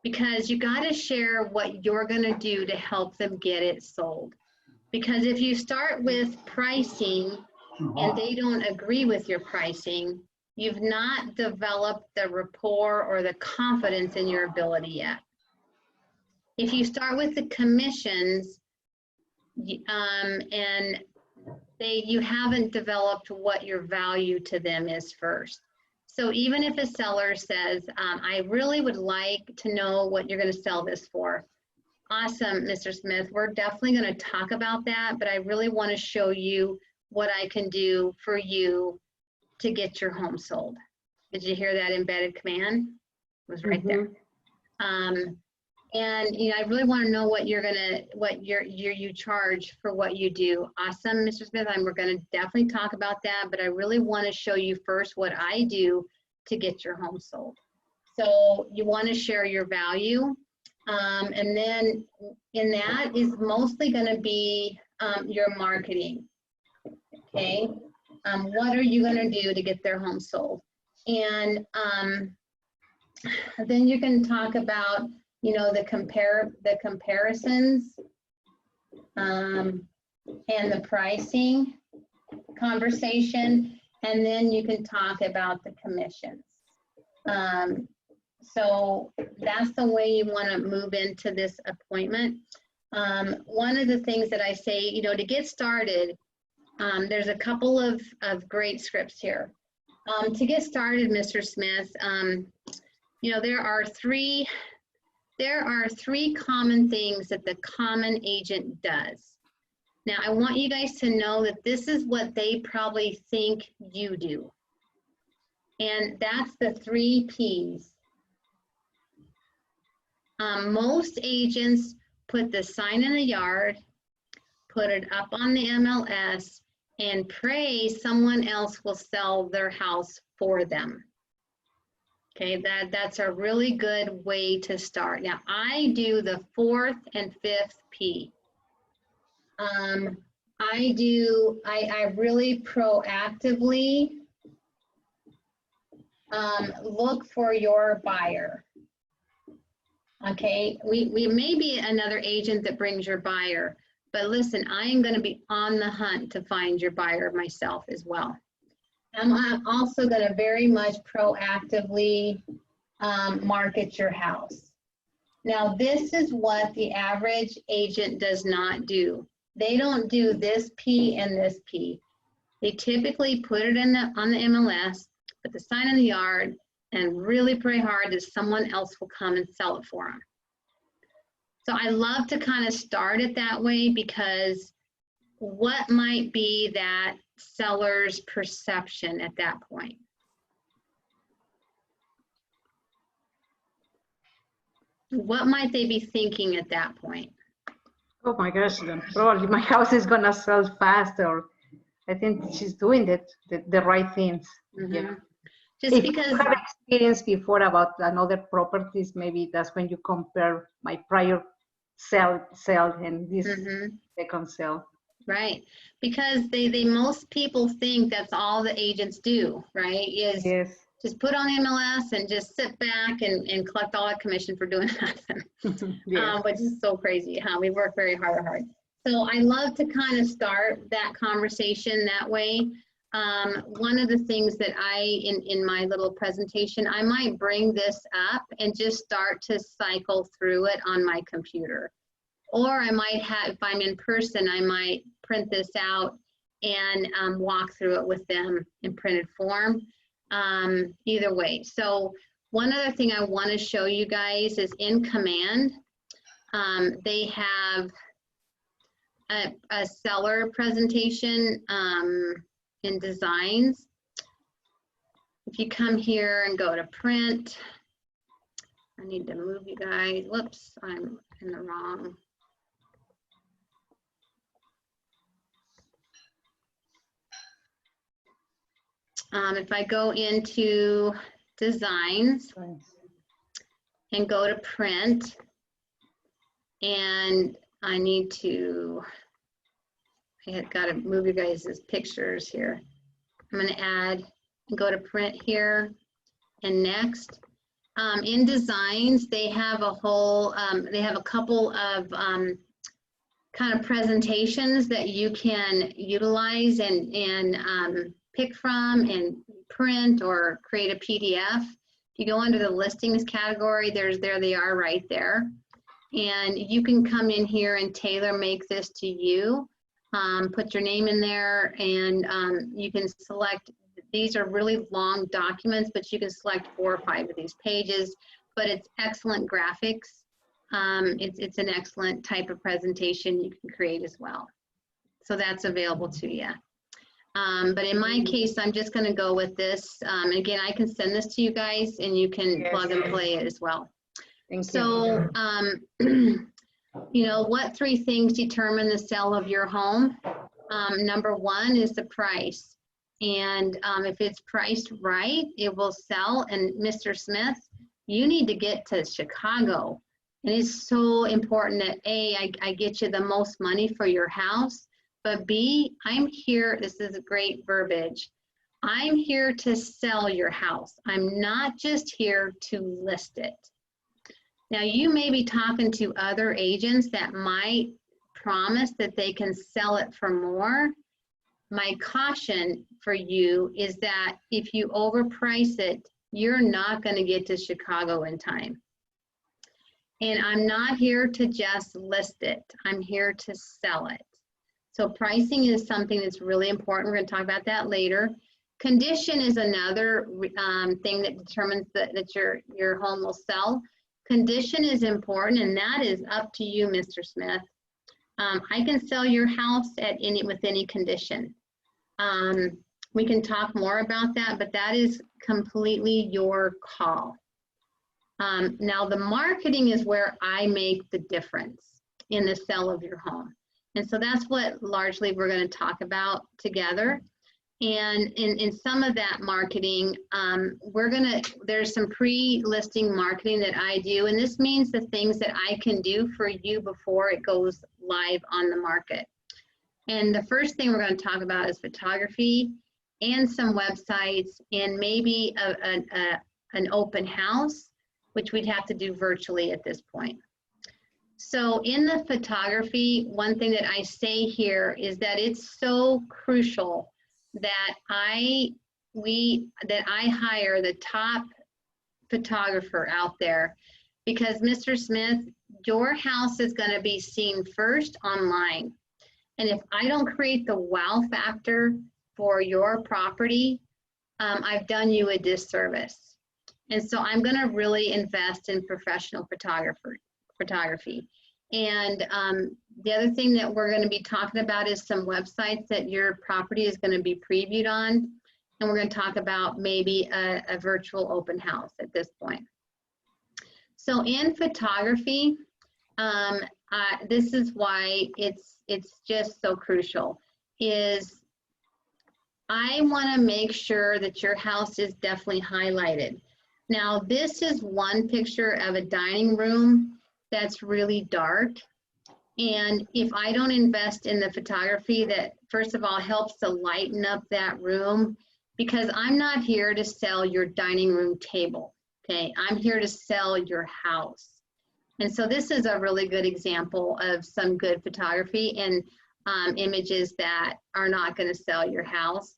because you got to share what you're going to do to help them get it sold. Because if you start with pricing and they don't agree with your pricing, you've not developed the rapport or the confidence in your ability yet. If you start with the commissions, and you haven't developed what your value to them is first. So even if a seller says, I really would like to know what you're going to sell this for. Awesome, Mr. Smith. We're definitely going to talk about that, but I really want to show you what I can do for you to get your home sold. Did you hear that embedded command? It was right there. And you know, I really want to know what you charge for what you do. Awesome, Mr. Smith. We're going to definitely talk about that, but I really want to show you first what I do to get your home sold. So you want to share your value, and then in that is mostly going to be your marketing. Okay, what are you going to do to get their home sold? And then you can talk about, you know, the comparisons and the pricing conversation, and then you can talk about the commissions. So that's the way you want to move into this appointment. One of the things that I say, you know, to get started, there's a couple of great scripts here. To get started, Mr. Smith, you know, there are three common things that the common agent does. Now, I want you guys to know that this is what they probably think you do. And that's the 3 Ps. Most agents put the sign in the yard, put it up on the MLS, and pray someone else will sell their house for them. Okay, that's a really good way to start. Now, I do the 4th and 5th P. I really proactively look for your buyer. Okay, we may be another agent that brings your buyer, but listen, I am going to be on the hunt to find your buyer myself as well. I'm also going to very much proactively market your house. Now, this is what the average agent does not do. They don't do this P and this P. They typically put it on the MLS, put the sign in the yard, and really pray hard that someone else will come and sell it for them. So I love to kind of start it that way, because what might be that seller's perception at that point? What might they be thinking at that point? Oh my gosh, then probably my house is gonna sell fast, or I think she's doing the right things. Mm-hmm. Yeah. Just If because you have experience before about another properties, maybe that's when you compare my prior sell and this second sell. Right, because they most people think that's all the agents do, right? Is Yes. just put on the MLS and just sit back and collect all that commission for doing nothing. Yes. Which is so crazy, huh? We work very hard. So I love to kind of start that conversation that way. One of the things that in my little presentation, I might bring this up and just start to cycle through it on my computer. Or I might have, if I'm in person, I might print this out and walk through it with them in printed form. Either way. So one other thing I want to show you guys is in Command, they have a seller presentation in Designs. If you come here and go to Print, I need to move you guys. Whoops, I'm in the wrong. If I go into Designs and go to Print, and I need to, I got to move you guys' pictures here. I'm going to add and go to Print here and Next. In Designs, they have a whole, they have a couple of kind of presentations that you can utilize and pick from and print or create a PDF. If you go under the listings category, there they are right there. and you can come in here and tailor make this to you. Put your name in there, and you can select, these are really long documents, but you can select 4 or 5 of these pages, but it's excellent graphics. It's an excellent type of presentation you can create as well. So that's available to you. But in my case, I'm just gonna go with this. And again, I can send this to you guys and you can plug and play it as well. So, you know, what 3 things determine the sale of your home? Number 1 is the price. And if it's priced right, it will sell. And Mr. Smith, you need to get to Chicago. And it's so important that A, I get you the most money for your house, but B, I'm here, this is a great verbiage, I'm here to sell your house. I'm not just here to list it. Now, you may be talking to other agents that might promise that they can sell it for more. My caution for you is that if you overprice it, you're not going to get to Chicago in time. And I'm not here to just list it. I'm here to sell it. So pricing is something that's really important. We're going to talk about that later. Condition is another thing that determines that your home will sell. Condition is important, and that is up to you, Mr. Smith. I can sell your house with any condition. We can talk more about that, but that is completely your call. Now, the marketing is where I make the difference in the sale of your home. And so that's what largely we're going to talk about together. And in some of that marketing, there's some pre-listing marketing that I do. And this means the things that I can do for you before it goes live on the market. And the first thing we're going to talk about is photography and some websites and maybe an open house, which we'd have to do virtually at this point. So in the photography, one thing that I say here is that it's so crucial that I hire the top photographer out there, because Mr. Smith, your house is going to be seen first online. And if I don't create the wow factor for your property, I've done you a disservice. And so I'm going to really invest in professional photography. And the other thing that we're going to be talking about is some websites that your property is going to be previewed on. And we're going to talk about maybe a virtual open house at this point. So in photography, this is why it's just so crucial, is I want to make sure that your house is definitely highlighted. Now, this is one picture of a dining room that's really dark. And if I don't invest in the photography that, first of all, helps to lighten up that room, because I'm not here to sell your dining room table, okay? I'm here to sell your house. And so this is a really good example of some good photography and images that are not going to sell your house.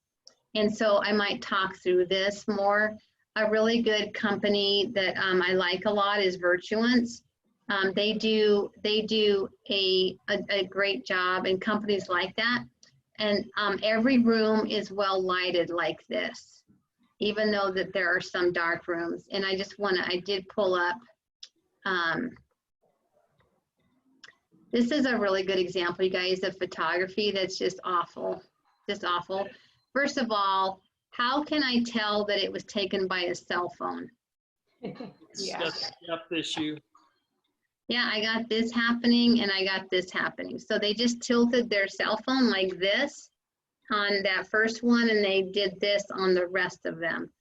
And so I might talk through this more. A really good company that I like a lot is Virtuance. They do a great job, and companies like that. And every room is well lighted like this, even though that there are some dark rooms. And I did pull up, this is a really good example, you guys, of photography that's just awful, just awful. First of all, how can I tell that it was taken by a cell phone? Yeah. That's a depth issue. Yeah, I got this happening and I got this happening. So they just tilted their cell phone like this on that first one, and they did this on the rest of them.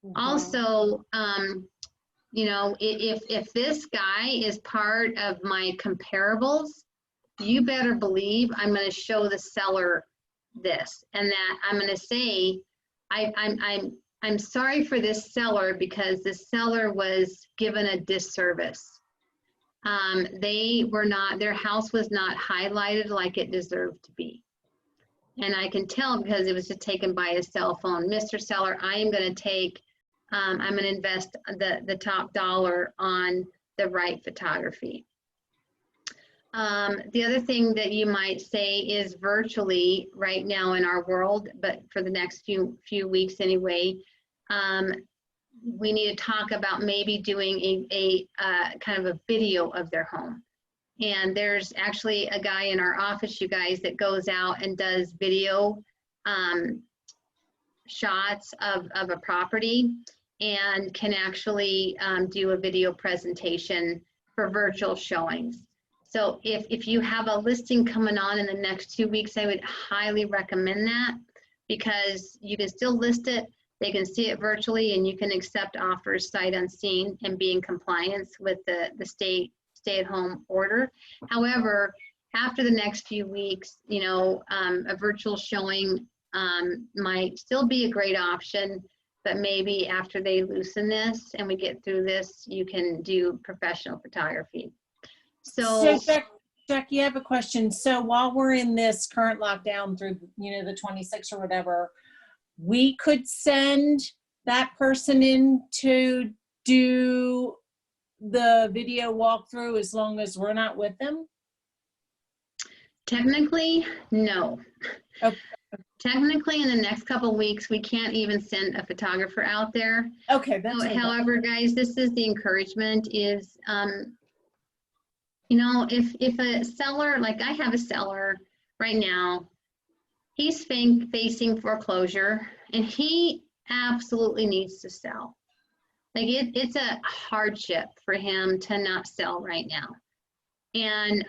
Mm-hmm. Also, you know, if this guy is part of my comparables, you better believe I'm going to show the seller this, and that I'm going to say, I'm sorry for this seller because the seller was given a disservice. Their house was not highlighted like it deserved to be. And I can tell because it was just taken by a cell phone. Mr. Seller, I am going to take, I'm going to invest the top dollar on the right photography. The other thing that you might say is virtually right now in our world, but for the next few weeks anyway, we need to talk about maybe doing a kind of a video of their home. And there's actually a guy in our office, you guys, that goes out and does video shots of a property and can actually do a video presentation for virtual showings. So if you have a listing coming on in the next 2 weeks, I would highly recommend that, because you can still list it, they can see it virtually, and you can accept offers sight unseen and be in compliance with the stay-at-home order. However, after the next few weeks, you know, a virtual showing might still be a great option, but maybe after they loosen this and we get through this, you can do professional photography. So Jackie, I have a question. So while we're in this current lockdown through, you know, the 26th or whatever, we could send that person in to do the video walkthrough as long as we're not with them? technically, no. Okay. Technically, in the next couple of weeks, we can't even send a photographer out there. Okay, that's So, okay. however, guys, this is the encouragement is, you know, if a seller, like I have a seller right now, he's facing foreclosure and he absolutely needs to sell. Like it's a hardship for him to not sell right now. And,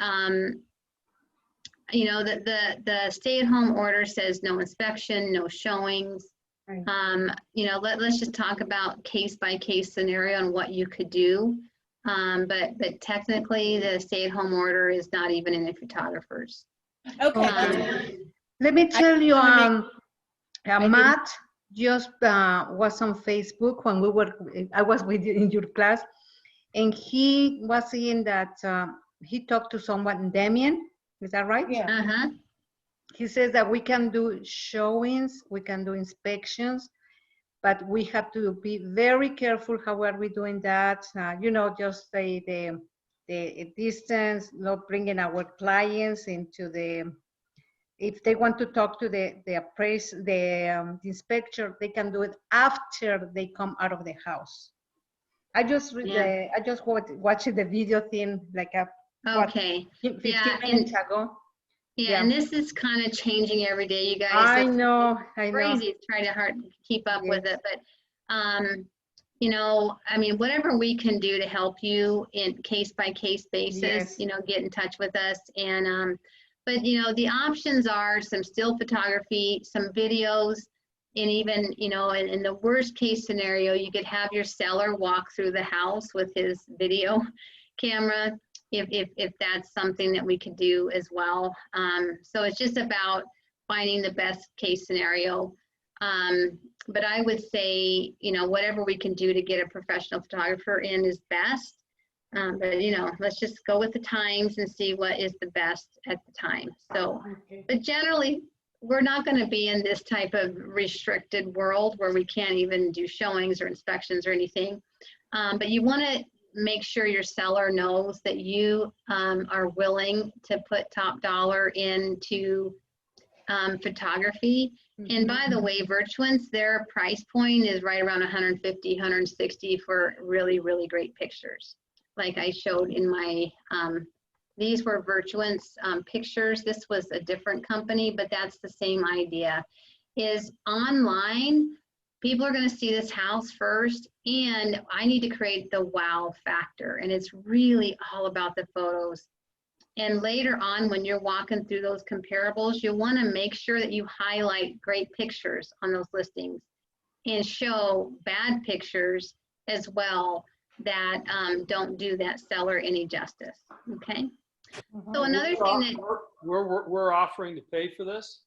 you know, the stay-at-home order says no inspection, no showings. Right. You know, let's just talk about case-by-case scenario and what you could do. But technically, the stay-at-home order is not even in the photographers. Okay. Let me tell you, didn't- Matt just was on Facebook when I was with you in your class, and he was saying that he talked to someone, Damien, is that right? Yeah. Uh-huh. He says that we can do showings, we can do inspections, but we have to be very careful how are we doing that. You know, just the distance, not bringing our clients into the, if they want to talk to the inspector, they can do it after they come out of the house. I just watched the video thing like Okay. 15 Yeah, minutes ago. Yeah, and this is kind of changing every day, you guys. I So know. crazy trying to keep up with it, but you know, I mean, whatever we can do to help you in case-by-case basis, Yes. you know, get in touch with us. And but you know, the options are some still photography, some videos, and even, you know, in the worst case scenario, you could have your seller walk through the house with his video camera, if that's something that we could do as well. So it's just about finding the best case scenario. But I would say, you know, whatever we can do to get a professional photographer in is best. But, you know, let's just go with the times and see what is the best at the time. So, but generally, we're not going to be in this type of restricted world where we can't even do showings or inspections or anything. But you want to make sure your seller knows that you are willing to put top dollar into photography. And by the way, Virtuance, their price point is right around 150, 160 for really, really great pictures. Like I showed in my, these were Virtuance pictures. This was a different company, but that's the same idea. Is online, people are going to see this house first, and I need to create the wow factor. And it's really all about the photos. And later on, when you're walking through those comparables, you want to make sure that you highlight great pictures on those listings and show bad pictures as well that don't do that seller any justice. Okay. So another thing that we're offering to pay for this.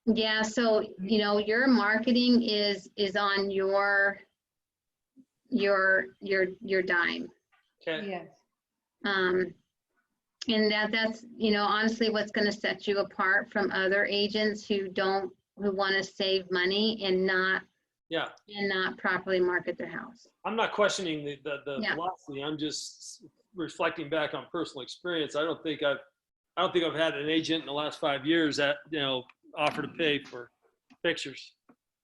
Yeah, so you know, your marketing is on your dime. Okay. Yes. And that's, you know, honestly what's going to set you apart from other agents who want to save money and not properly market their house. I'm not questioning the Yeah. philosophy. I'm just reflecting back on personal experience, I don't think I've had an agent in the last 5 years that, offer to pay for pictures.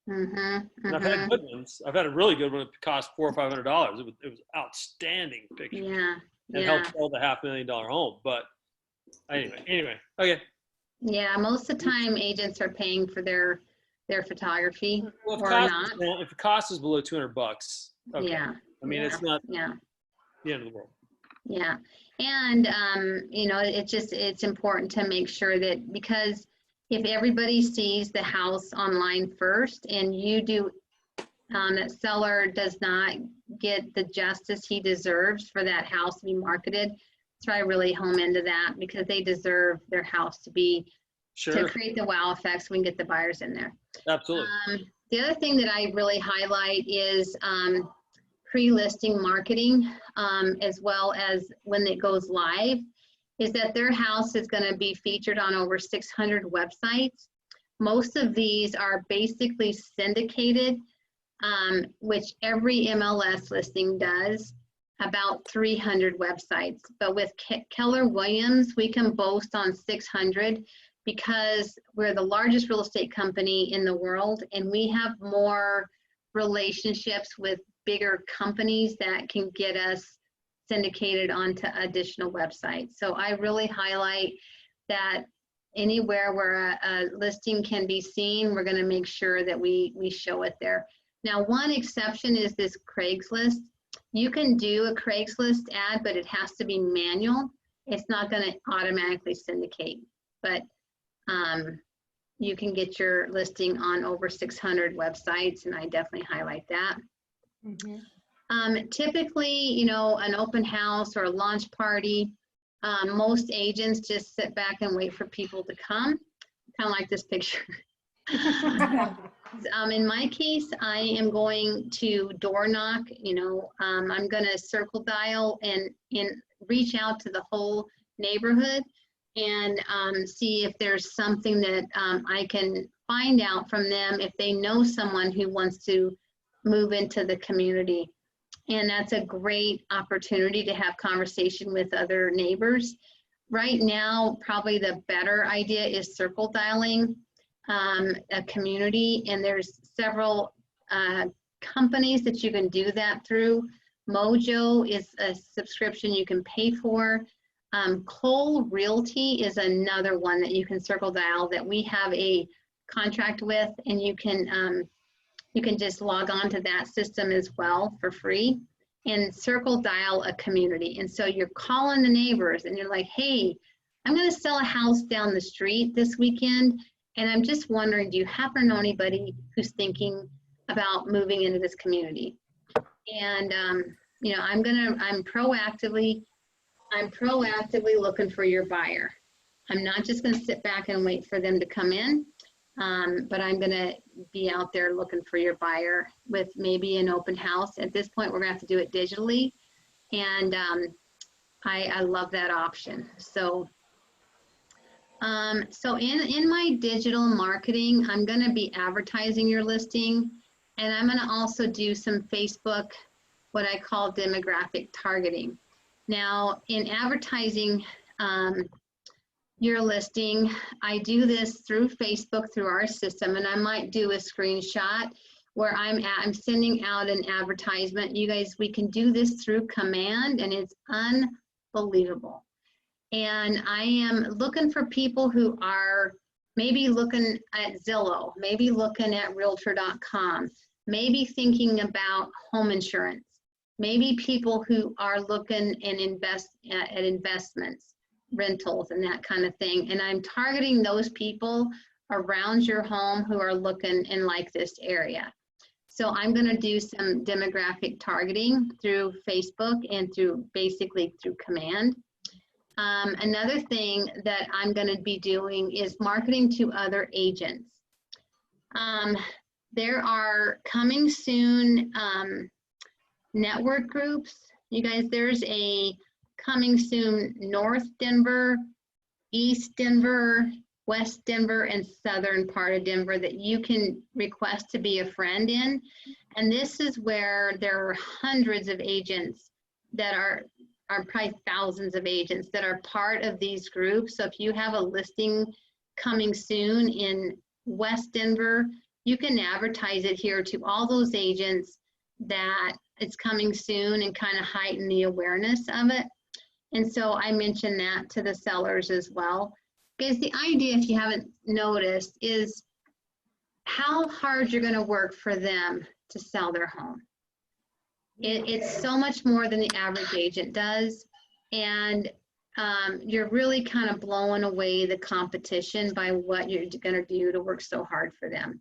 And I've had good ones. I've had a really good one that cost $400 or $500. It was outstanding pictures. Yeah. It helped sell the $500,000 home. But anyway, okay. Yeah, most of the time agents are paying for their photography Well, or not. if the cost is below $200, okay. Yeah. I mean, it's not the end of the world. Yeah. And, it's important to make sure that, because if everybody sees the house online first and you do, that seller does not get the justice he deserves for that house to be marketed, try really home into that, because they deserve their house to be, to create the wow effect so we can get the buyers in there. Absolutely. The other thing that I really highlight is pre-listing marketing, as well as when it goes live, is that their house is going to be featured on over 600 websites. Most of these are basically syndicated, which every MLS listing does, about 300 websites. But with Keller Williams, we can boast on 600 because we're the largest real estate company in the world, and we have more relationships with bigger companies that can get us syndicated onto additional websites. So I really highlight that anywhere where a listing can be seen, we're going to make sure that we show it there. Now, one exception is this Craigslist. You can do a Craigslist ad, but it has to be manual. It's not going to automatically syndicate, but you can get your listing on over 600 websites, and I definitely highlight that. Typically, an open house or a launch party, most agents just sit back and wait for people to come, kind of like this picture. In my case, I am going to door knock, I'm going to circle dial and reach out to the whole neighborhood and see if there's something that I can find out from them if they know someone who wants to move into the community. And that's a great opportunity to have conversation with other neighbors. Right now, probably the better idea is circle dialing a community, and there's several companies that you can do that through. Mojo is a subscription you can pay for. Cole Realty is another one that you can circle dial that we have a contract with, and you can just log on to that system as well for free and circle dial a community. And so you're calling the neighbors and you're like, hey, I'm going to sell a house down the street this weekend, and I'm just wondering, do you happen to know anybody who's thinking about moving into this community? And I'm proactively looking for your buyer. I'm not just going to sit back and wait for them to come in, but I'm going to be out there looking for your buyer with maybe an open house. At this point, we're going to have to do it digitally, and I love that option. So in my digital marketing, I'm going to be advertising your listing, and I'm going to also do some Facebook, what I call demographic targeting. Now, in advertising your listing, I do this through Facebook, through our system, and I might do a screenshot where I'm sending out an advertisement. You guys, we can do this through command, and it's unbelievable. And I am looking for people who are maybe looking at Zillow, maybe looking at Realtor.com, maybe thinking about home insurance, maybe people who are looking and at investments, rentals, and that kind of thing. And I'm targeting those people around your home who are looking in like this area. So I'm going to do some demographic targeting through Facebook and basically through command. Another thing that I'm going to be doing is marketing to other agents. There are coming soon network groups. You guys, there's a coming soon North Denver, East Denver, West Denver, and southern part of Denver that you can request to be a friend in. And this is where there are hundreds of agents that are are probably thousands of agents that are part of these groups. So if you have a listing coming soon in West Denver, you can advertise it here to all those agents that it's coming soon and kind of heighten the awareness of it. And so I mentioned that to the sellers as well. Because the idea, if you haven't noticed, is how hard you're going to work for them to sell their home. It's so much more than the average agent does. And you're really kind of blowing away the competition by what you're going to do to work so hard for them.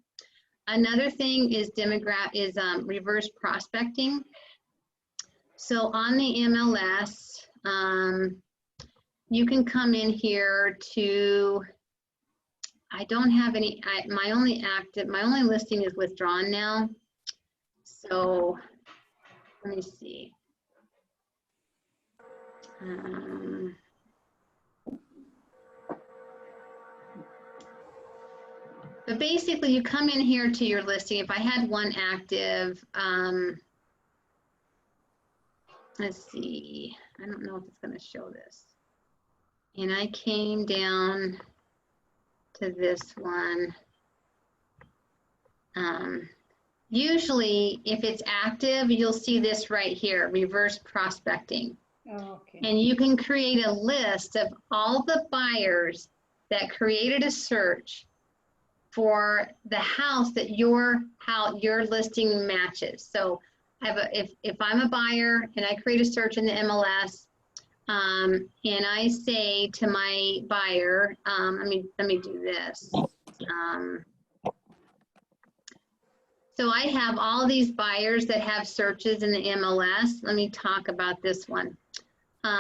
Another thing is reverse prospecting. So on the MLS, you can come in here to, I don't have any, my only listing is withdrawn now. So let me see. But basically you come in here to your listing. If I had one active, let's see, I don't know if it's going to show this. And I came down to this one. Usually if it's active, you'll see this right here, reverse prospecting. Oh, okay. And you can create a list of all the buyers that created a search for the house that your listing matches. So I have if I'm a buyer and I create a search in the MLS, and I say to my buyer, let me do this. So I have all these buyers that have searches in the MLS. Let me talk about this one.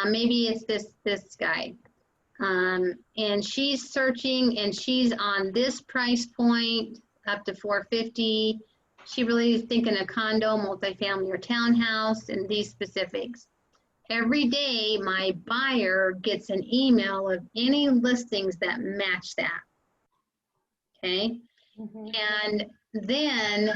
Maybe it's this guy. And she's searching and she's on this price point up to $450. She really is thinking a condo, multifamily, or townhouse, and these specifics. Every day, my buyer gets an email of any listings that match that. Okay, and then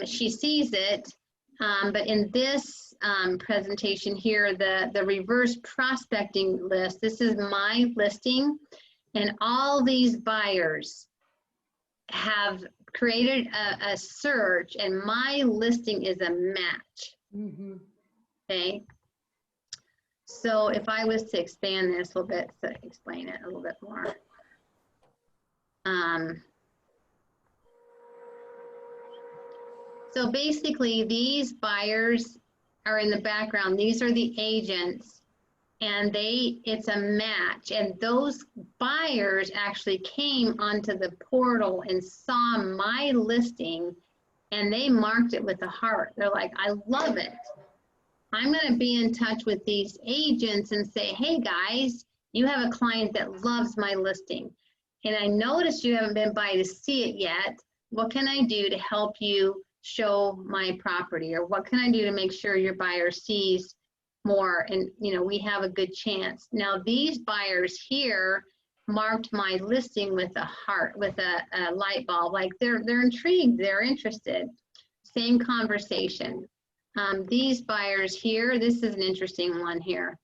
she sees it, but in this presentation here, the reverse prospecting list, this is my listing, and all these buyers have created a search, and my listing is a match. Okay, so if I was to expand this a little bit, to explain it a little bit more. So basically, these buyers are in the background. These are the agents, and it's a match. And those buyers actually came onto the portal and saw my listing, and they marked it with a heart. They're like, I love it. I'm going to be in touch with these agents and say, hey guys, you have a client that loves my listing, and I noticed you haven't been by to see it yet. What can I do to help you show my property? Or what can I do to make sure your buyer sees more, and we have a good chance? Now these buyers here marked my listing with a heart, with a light bulb, like they're intrigued, they're interested. Same conversation. These buyers here, this is an interesting one here.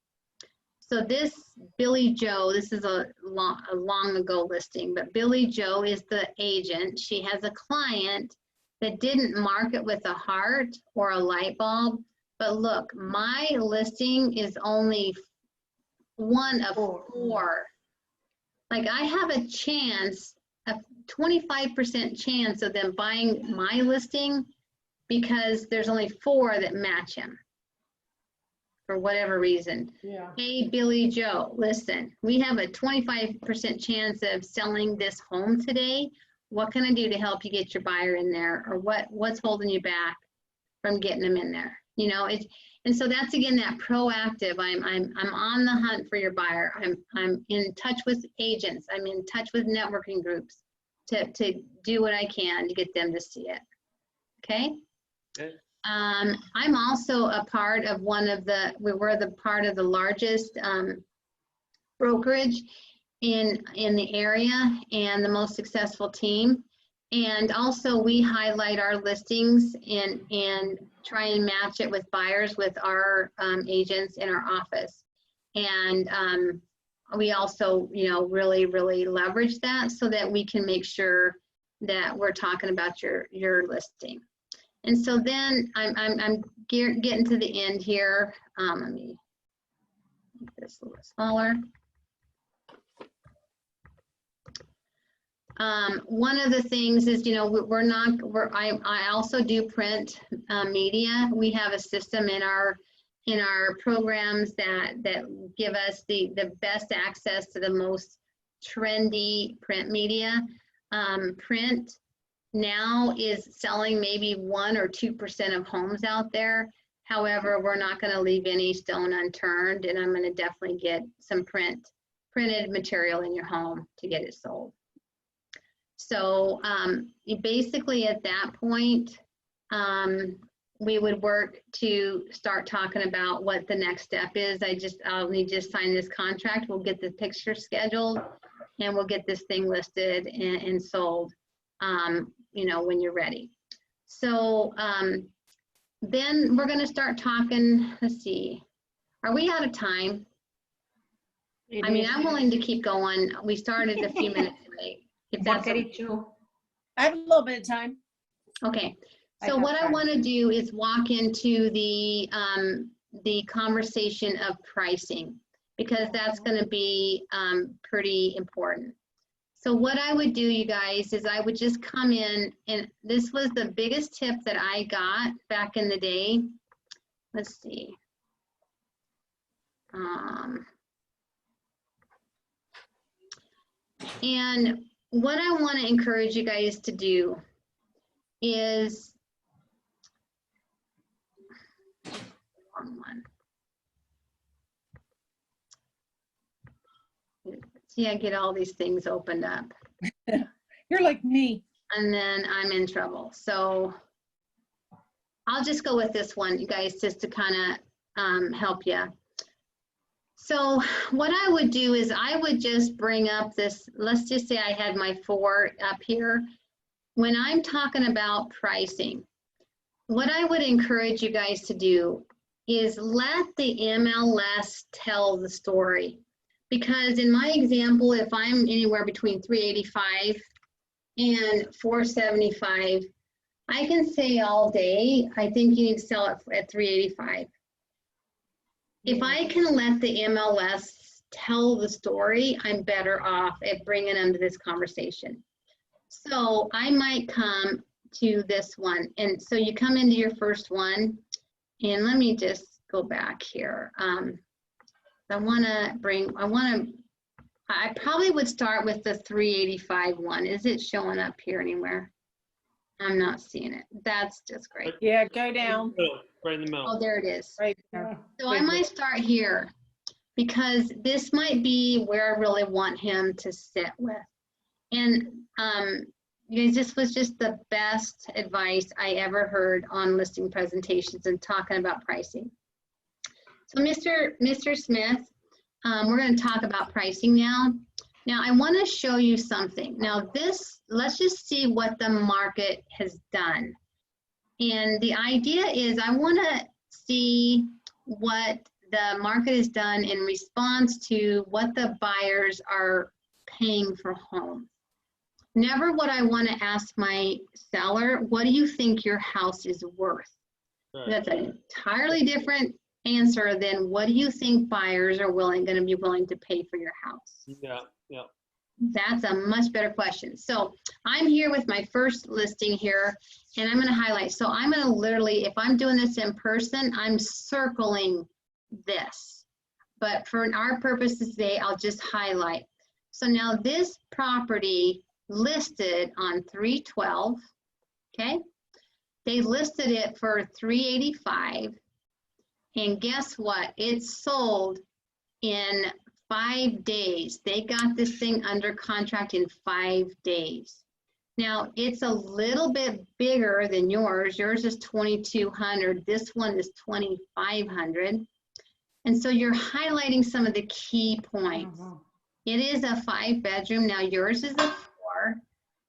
So this Billy Joe, this is a long ago listing, but Billy Joe is the agent. She has a client that didn't mark it with a heart or a light bulb, but look, my listing is only one of 4. Like I have a chance, a 25% chance of them buying my listing because there's only 4 that match him for whatever reason. Yeah. Hey, Billy Joe, listen, we have a 25% chance of selling this home today. What can I do to help you get your buyer in there? Or what's holding you back from getting them in there? And so that's, again, that proactive. I'm on the hunt for your buyer. I'm in touch with agents. I'm in touch with networking groups to do what I can to get them to see it. Okay. Okay. I'm also a part of we're the part of the largest brokerage in the area and the most successful team. And also we highlight our listings and try and match it with buyers with our agents in our office. And we also, you know, really leverage that so that we can make sure that we're talking about your listing. And so then I'm getting to the end here. Let me make this a little smaller. One of the things is, you know, I also do print media. We have a system in our programs that give us the best access to the most trendy print media. Print now is selling maybe 1 or 2% of homes out there. However, we're not going to leave any stone unturned, and I'm going to definitely get some printed material in your home to get it sold. So basically at that point, we would work to start talking about what the next step is. I'll need to sign this contract. We'll get the picture scheduled and we'll get this thing listed and sold, you know, when you're ready. So then we're gonna start talking, let's see, are we out of time? I mean, I'm willing to keep going. We started a few minutes late. If that's okay. I have a little bit of time. Okay, so what I want to do is walk into the conversation of pricing, because that's going to be pretty important. So what I would do, you guys, is I would just come in, and this was the biggest tip that I got back in the day. Let's see. And what I want to encourage you guys to do is, wrong one. See, I get all these things opened up. You're like me. And then I'm in trouble. So I'll just go with this one, you guys, just to kind of help you. So what I would do is I would just bring up this, let's just say I had my 4 up here. When I'm talking about pricing, what I would encourage you guys to do is let the MLS tell the story. Because in my example, if I'm anywhere between 385 and 475, I can say all day, I think you need to sell it at 385. If I can let the MLS tell the story, I'm better off at bringing them to this conversation. So I might come to this one. And so you come into your first one, and let me just go back here. I probably would start with the 385 one. Is it showing up here anywhere? I'm not seeing it. That's just great. Yeah, go down. Right in the middle. Oh, there it is. Right there. So I might start here, because this might be where I really want him to sit with. And you guys, this was just the best advice I ever heard on listing presentations and talking about pricing. So Mr. Smith, we're going to talk about pricing now. Now I want to show you something. Now this, let's just see what the market has done. And the idea is I want to see what the market has done in response to what the buyers are paying for homes. Never would I want to ask my seller, what do you think your house is worth? Right. That's an entirely different answer than what do you think buyers are going to be willing to pay for your house? Yeah, yeah. That's a much better question. So I'm here with my first listing here, and I'm going to highlight. So I'm going to literally, if I'm doing this in person, I'm circling this. But for our purposes today, I'll just highlight. So now this property listed on 312, okay? They listed it for 385, and guess what? It sold in 5 days. They got this thing under contract in 5 days. Now it's a little bit bigger than yours. Yours is 2,200. This one is 2,500. And so you're highlighting some of the key points. It is a 5-bedroom. Now yours is a 4.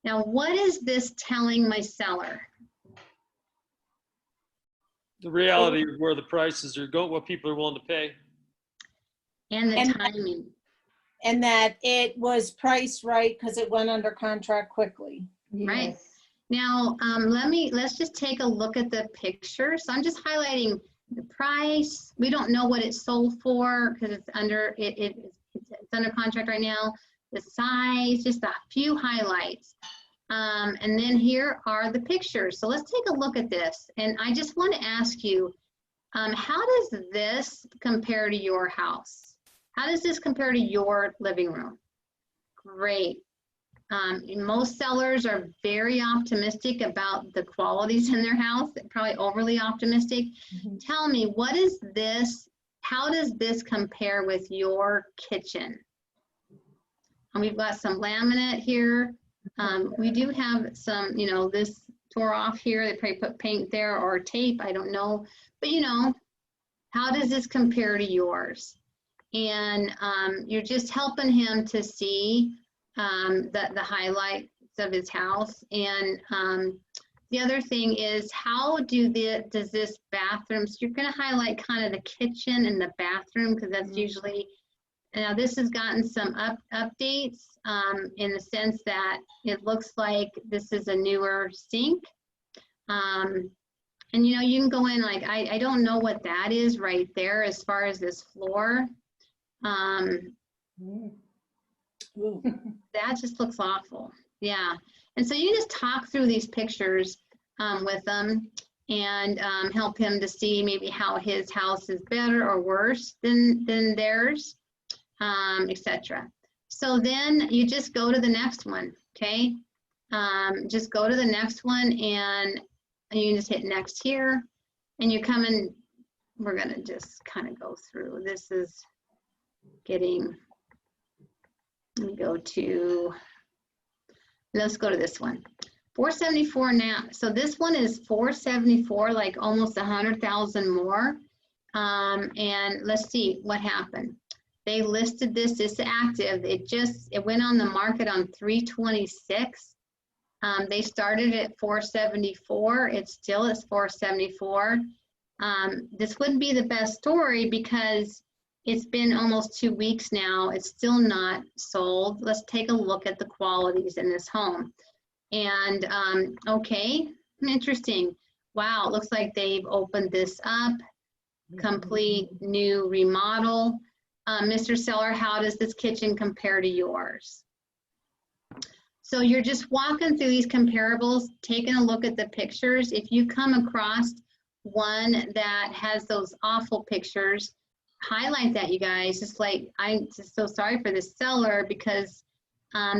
Now, what is this telling my seller? The reality of where the prices are going, what people are willing to pay. And the And- timing. And that it was priced right because it went under contract quickly. Right. Yes. Now, let's just take a look at the picture. So I'm just highlighting the price. We don't know what it sold for because it's under it's under contract right now. The size, just a few highlights. And then here are the pictures. So let's take a look at this. And I just want to ask you, how does this compare to your house? How does this compare to your living room? Great. Most sellers are very optimistic about the qualities in their house, probably overly optimistic. Mhm. Tell me, what is this? How does this compare with your kitchen? And we've got some laminate here. We do have some, this tore off here. They probably put paint there or tape, I don't know. But how does this compare to yours? And you're just helping him to see the highlights of his house. And the other thing is, how does this bathroom, so you're going to highlight kind of the kitchen and the bathroom, because that's usually, now this has gotten some updates in the sense that it looks like this is a newer sink. And you can go in, like, I don't know what that is right there as far as this floor. Ooh. That just looks awful. Yeah. And so you just talk through these pictures with them and help him to see maybe how his house is better or worse than theirs, etc. So then you just go to the next one, okay? Just go to the next one and you can just hit next here and you're coming, we're gonna just kind of go through. This is getting, let me go to, let's go to this one. 474 now. So this one is 474, like almost 100,000 more. And let's see what happened. They listed this as active. It went on the market on 3/26. They started at 474. It still is 474. This wouldn't be the best story because it's been almost 2 weeks now. It's still not sold. Let's take a look at the qualities in this home. And okay, interesting. Wow, it looks like they've opened this up. Complete new remodel. Mr. Seller, how does this kitchen compare to yours? So you're just walking through these comparables, taking a look at the pictures. If you come across one that has those awful pictures, highlight that, you guys. Just like, I'm just so sorry for the seller because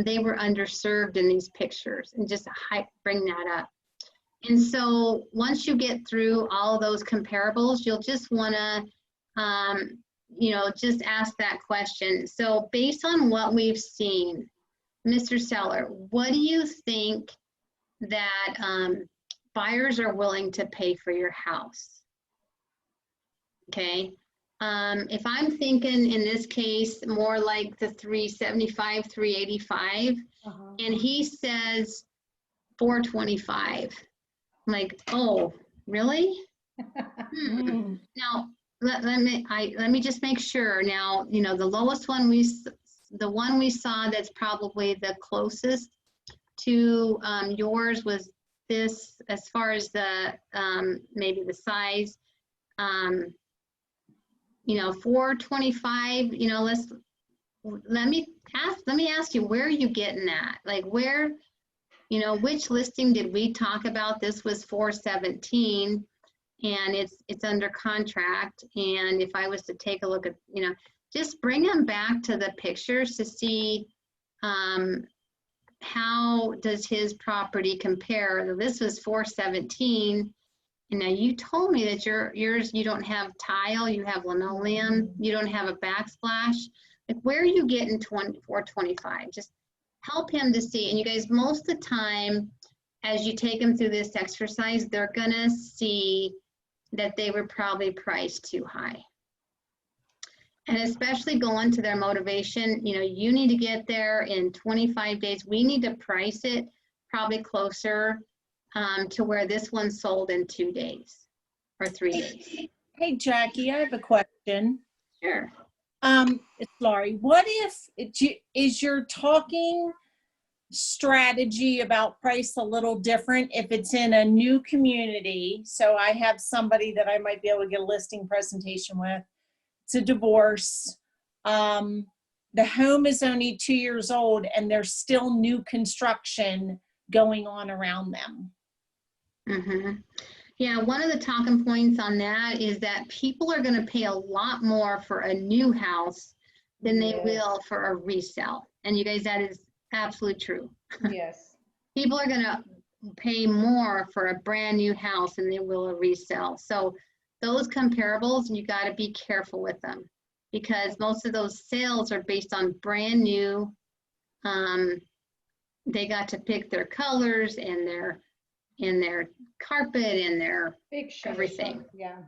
they were underserved in these pictures, and just bring that up. And so once you get through all those comparables, you'll just want to, just ask that question. So based on what we've seen, Mr. Seller, what do you think that buyers are willing to pay for your house? Okay. If I'm thinking in this case more like the 375, 385, and he says 425, I'm like, oh, really? Now let me just make sure. Now, the lowest one the one we saw that's probably the closest to yours was this, as far as the maybe the size. 425, let me ask you, where are you getting at? Like, where, which listing did we talk about? This was 417 and it's under contract. And if I was to take a look at, just bring them back to the pictures to see how does his property compare. This was 417. And now you told me that yours, you don't have tile, you have linoleum, you don't have a backsplash. Like, where are you getting 425? Just help him to see. And you guys, most of the time, as you take them through this exercise, they're gonna see that they were probably priced too high. And especially going to their motivation, you need to get there in 25 days. We need to price it probably closer to where this one sold in 2 days or 3 days. Hey, Jackie, I have a question. Sure. It's Laurie. What if is your talking strategy about price a little different if it's in a new community? So I have somebody that I might be able to get a listing presentation with. It's a divorce. The home is only 2 years old and there's still new construction going on around them. Mm-hmm. Yeah, one of the talking points on that is that people are going to pay a lot more for a new house than they will for a resale. And you guys, that is absolutely true. Yes. People are going to pay more for a brand new house than they will a resale. So those comparables, you got to be careful with them, because most of those sales are based on brand new. They got to pick their colors and their carpet and their Pictures. everything. Yeah.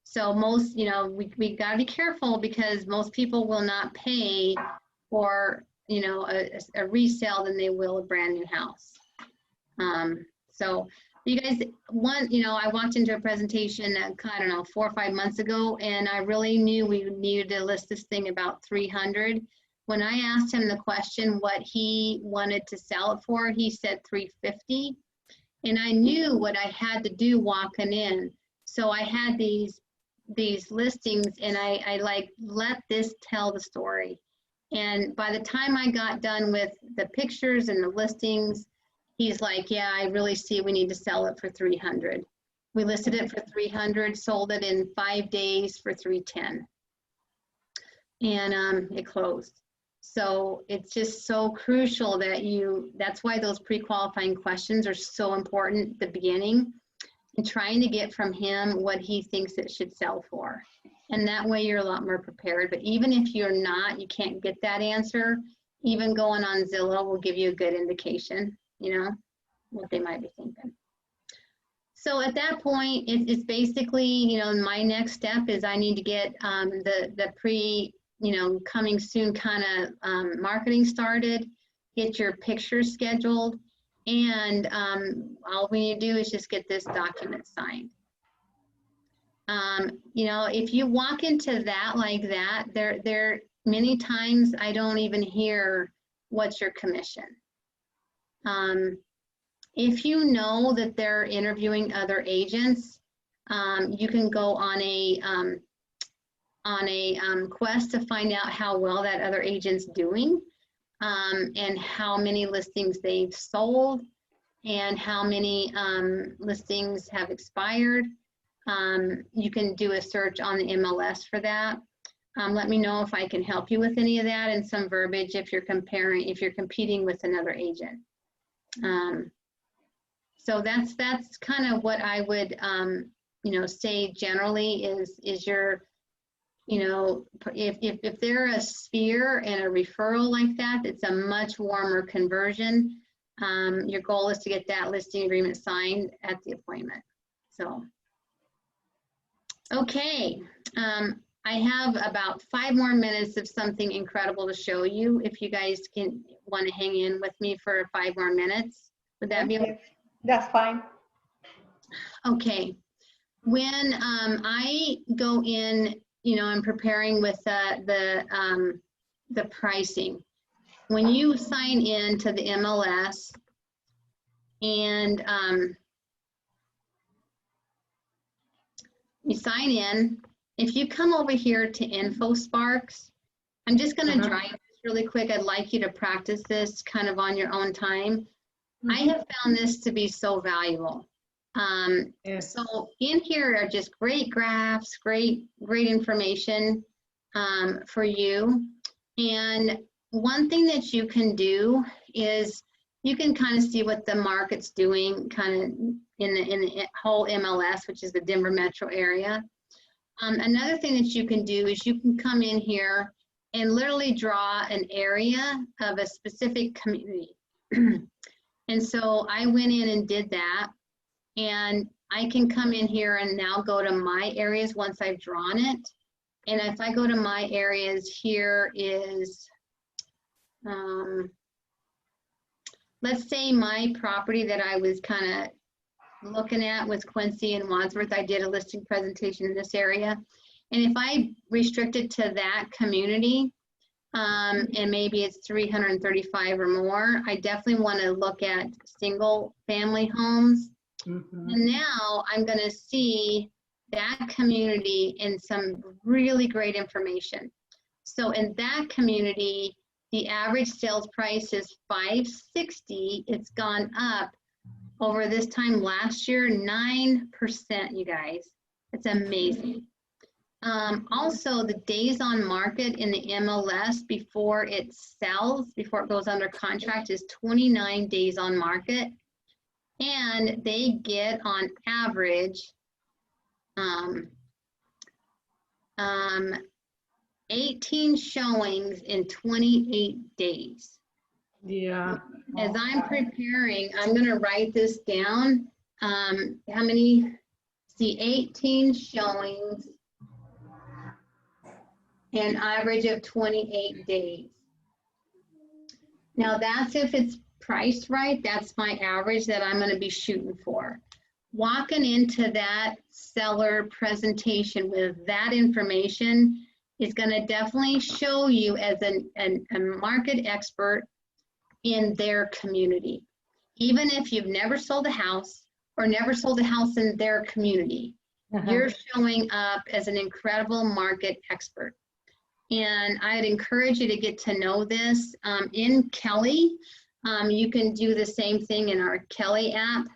So most, we got to be careful, because most people will not pay for, a resale than they will a brand new house. So you guys, I walked into a presentation, I don't know, 4 or 5 months ago, and I really knew we needed to list this thing about 300. When I asked him the question what he wanted to sell it for, he said 350. And I knew what I had to do walking in. So I had these listings, and I like, let this tell the story. And by the time I got done with the pictures and the listings, he's like, yeah, I really see we need to sell it for 300. We listed it for 300, sold it in 5 days for 310. And it closed. So it's just so crucial that that's why those pre-qualifying questions are so important at the beginning, and trying to get from him what he thinks it should sell for. And that way you're a lot more prepared. But even if you're not, you can't get that answer, even going on Zillow will give you a good indication, what they might be thinking. So at that point, it's basically, my next step is I need to get the coming soon kind of marketing started, get your pictures scheduled, and all we need to do is just get this document signed. If you walk into that like that, there many times I don't even hear what's your commission. If you know that they're interviewing other agents, you can go on a quest to find out how well that other agent's doing, and how many listings they've sold, and how many listings have expired. You can do a search on the MLS for that. Let me know if I can help you with any of that, and some verbiage if you're competing with another agent. So that's kind of what I would say generally is your, if they're a sphere and a referral like that, it's a much warmer conversion. Your goal is to get that listing agreement signed at the appointment. So, okay. I have about 5 more minutes of something incredible to show you. If you guys want to hang in with me for 5 more minutes, would that be okay? That's fine. Okay. When I go in, I'm preparing with the pricing. When you sign in to the MLS and you sign in, if you come over here to InfoSparks, I'm just going to drive this really quick. I'd like you to practice this kind of on your own time. I have found this to be so valuable. Yes. So in here are just great graphs, great information for you. And one thing that you can do is you can kind of see what the market's doing kind of in the whole MLS, which is the Denver metro area. Another thing that you can do is you can come in here and literally draw an area of a specific community. And so I went in and did that, and I can come in here and now go to my areas once I've drawn it. And if I go to my areas, here is let's say my property that I was kind of looking at was Quincy and Wadsworth. I did a listing presentation in this area. And if I restrict it to that community, and maybe it's 335 or more, I definitely want to look at single family homes. And now I'm going to see that community in some really great information. So in that community, the average sales price is $560. It's gone up over this time last year, 9%, you guys. It's amazing. Also, the days on market in the MLS before it sells, before it goes under contract, is 29 days on market. And they get on average 18 showings in 28 days. Yeah. As I'm preparing, I'm going to write this down. How many? See, 18 showings, an average of 28 days. Now that's if it's priced right. That's my average that I'm going to be shooting for. Walking into that seller presentation with that information is going to definitely show you as a market expert in their community. Even if you've never sold a house or never sold a house in their community, you're showing up as an incredible market expert. And I'd encourage you to get to know this. In Kelly, you can do the same thing in our Kelly app,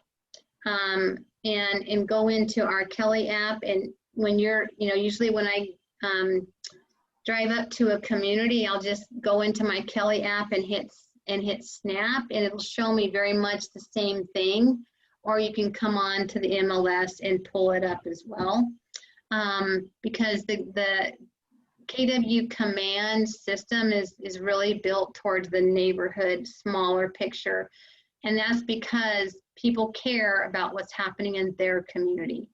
and go into our Kelly app. And when you're, usually when I drive up to a community, I'll just go into my Kelly app and hit snap, and it'll show me very much the same thing. Or you can come on to the MLS and pull it up as well. Because the KW command system is really built towards the neighborhood, smaller picture. And that's because people care about what's happening in their community.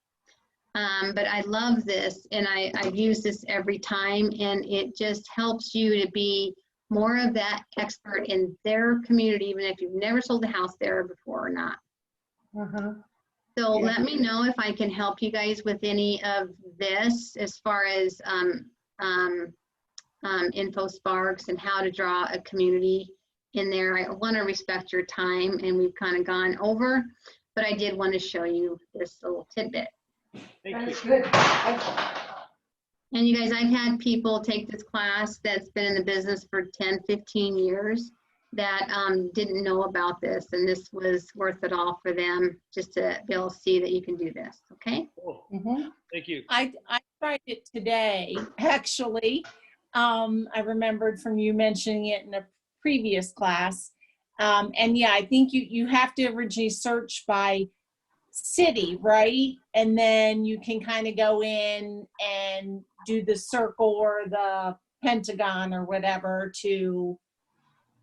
But I love this, and I've used this every time, and it just helps you to be more of that expert in their community, even if you've never sold a house there before or not. So let me know if I can help you guys with any of this as far as info sparks and how to draw a community in there. I want to respect your time, and we've kind of gone over, but I did want to show you this little tidbit. Thank you. And you guys, I've had people take this class that's been in the business for 10, 15 years that didn't know about this, and this was worth it all for them just to be able to see that you can do this, okay? Cool. Thank you. I tried it today, actually. I remembered from you mentioning it in a previous class. And yeah, I think you have to originally search by city, right? And then you can kind of go in and do the circle or the pentagon or whatever to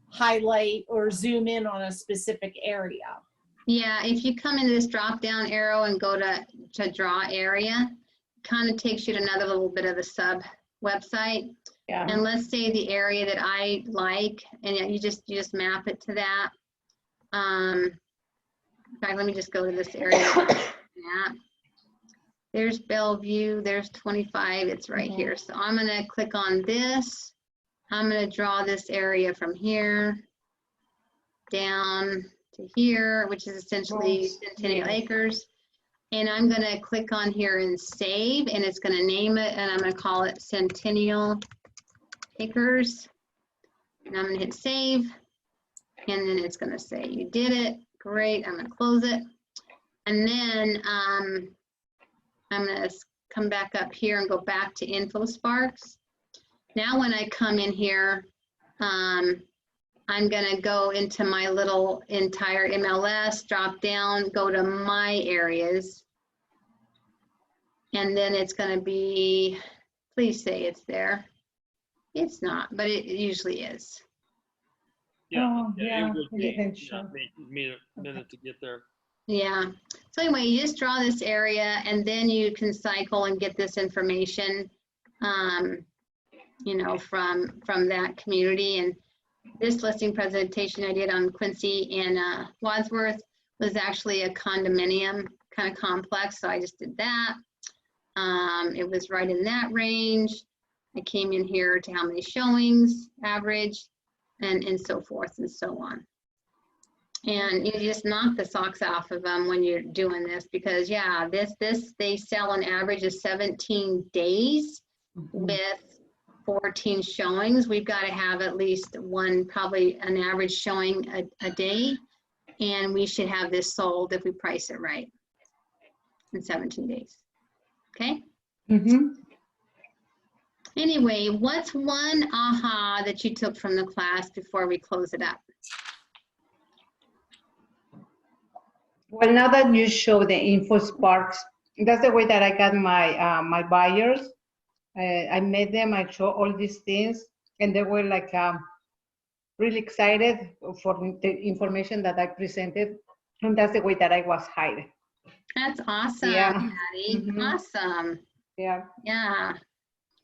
highlight or zoom in on a specific area. Yeah, if you come into this drop down arrow and go to draw area, kind of takes you to another little bit of a sub website. Yeah. And let's say the area that I like, and you just map it to that. In fact, let me just go to this area. Map. There's Bellevue, there's 25, it's right here. So I'm gonna click on this. I'm gonna draw this area from here down to here, which is essentially Centennial Acres. And I'm gonna click on here and save, and it's gonna name it, and I'm gonna call it Centennial Acres. And I'm gonna hit save, and then it's gonna say you did it. Great, I'm gonna close it. And then I'm gonna come back up here and go back to Info Sparks. Now when I come in here, I'm gonna go into my little entire MLS, drop down, go to my areas. And then it's gonna be, please say it's there. It's not, but it usually is. Yeah, Oh, yeah, it would I be, think so. me a minute to get there. Yeah, so anyway, you just draw this area, and then you can cycle and get this information, from that community. And this listing presentation I did on Quincy and Wadsworth was actually a condominium kind of complex, so I just did that. It was right in that range. I came in here to how many showings, average, and so forth and so on. And you just knock the socks off of them when you're doing this, because yeah, this they sell an average of 17 days with 14 showings. We've got to have at least one, probably an average showing a day, and we should have this sold if we price it right in 17 days. Okay. Anyway, what's one aha that you took from the class before we close it up? Well, now that you show the info sparks, that's the way that I got my my buyers. I made them, I show all these things, and they were like really excited for the information that I presented, and that's the way that I was hired. That's awesome, Yeah. Patty. Awesome. Yeah. Yeah.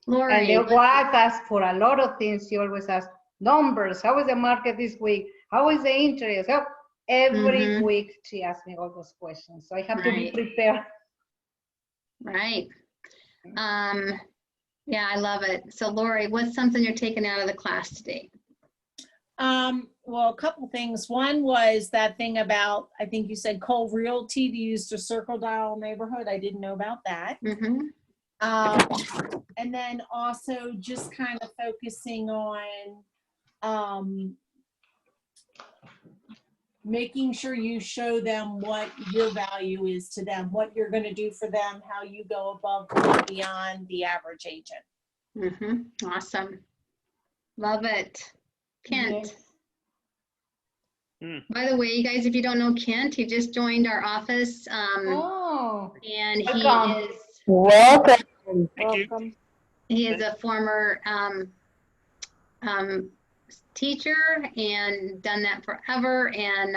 Lori. And the wife asked for a lot of things. She always asks numbers. How is the market this week? How is the interest? How? Every week she asks me all those questions. So I have to be prepared. Right. Yeah, I love it. So Lori, what's something you're taking out of the class today? Well, a couple things. One was that thing about, I think you said Cole Realty to use the circle dial neighborhood. I didn't know about that. And then also just kind of focusing on making sure you show them what your value is to them, what you're going to do for them, how you go above and beyond the average agent. Awesome. Love it. Kent. By the way, you guys, if you don't know Kent, he just joined our office. And he is Welcome. Welcome. He is a former teacher and done that forever, and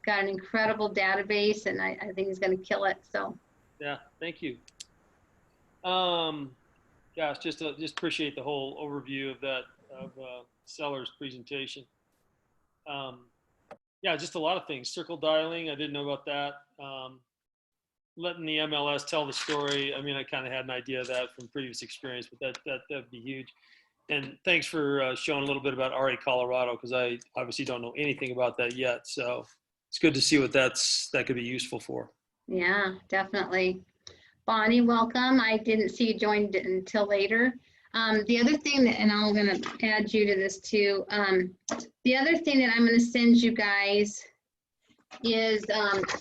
got an incredible database, and I think he's going to kill it. So yeah, thank you. Gosh, just appreciate the whole overview of that seller's presentation. Yeah, just a lot of things. Circle dialing, I didn't know about that. Letting the MLS tell the story. I mean, I kind of had an idea of that from previous experience, but that'd be huge. And thanks for showing a little bit about RA Colorado, because I obviously don't know anything about that yet. So it's good to see what that could be useful for. yeah, definitely. Bonnie, welcome. I didn't see you joined until later. The other thing that, and I'm going to add you to this too. The other thing that I'm going to send you guys is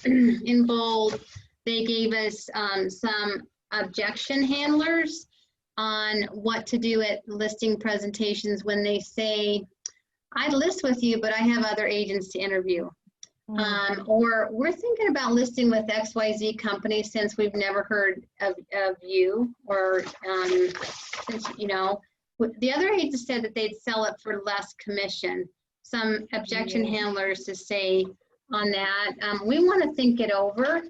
in bold. They gave us some objection handlers on what to do at listing presentations when they say, I'd list with you, but I have other agents to interview. Or we're thinking about listing with XYZ company since we've never heard of you, or since, you know, the other agents said that they'd sell it for less commission. Some objection handlers to say on that. We want to think it over.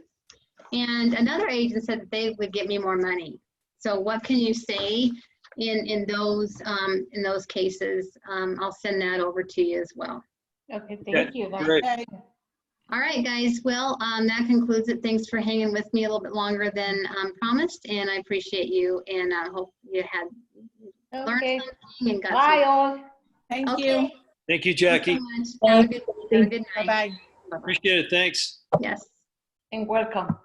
And another agent said that they would get me more money. So what can you say in those cases? I'll send that over to you as well. Okay, thank you. Great. All right, guys. Well, that concludes it. Thanks for hanging with me a little bit longer than promised, and I appreciate you. And I hope you had learned something and got Bye, all. Thank you. Thank you, Jackie. Have a good night. Bye-bye. Appreciate it. Thanks. Yes. And welcome.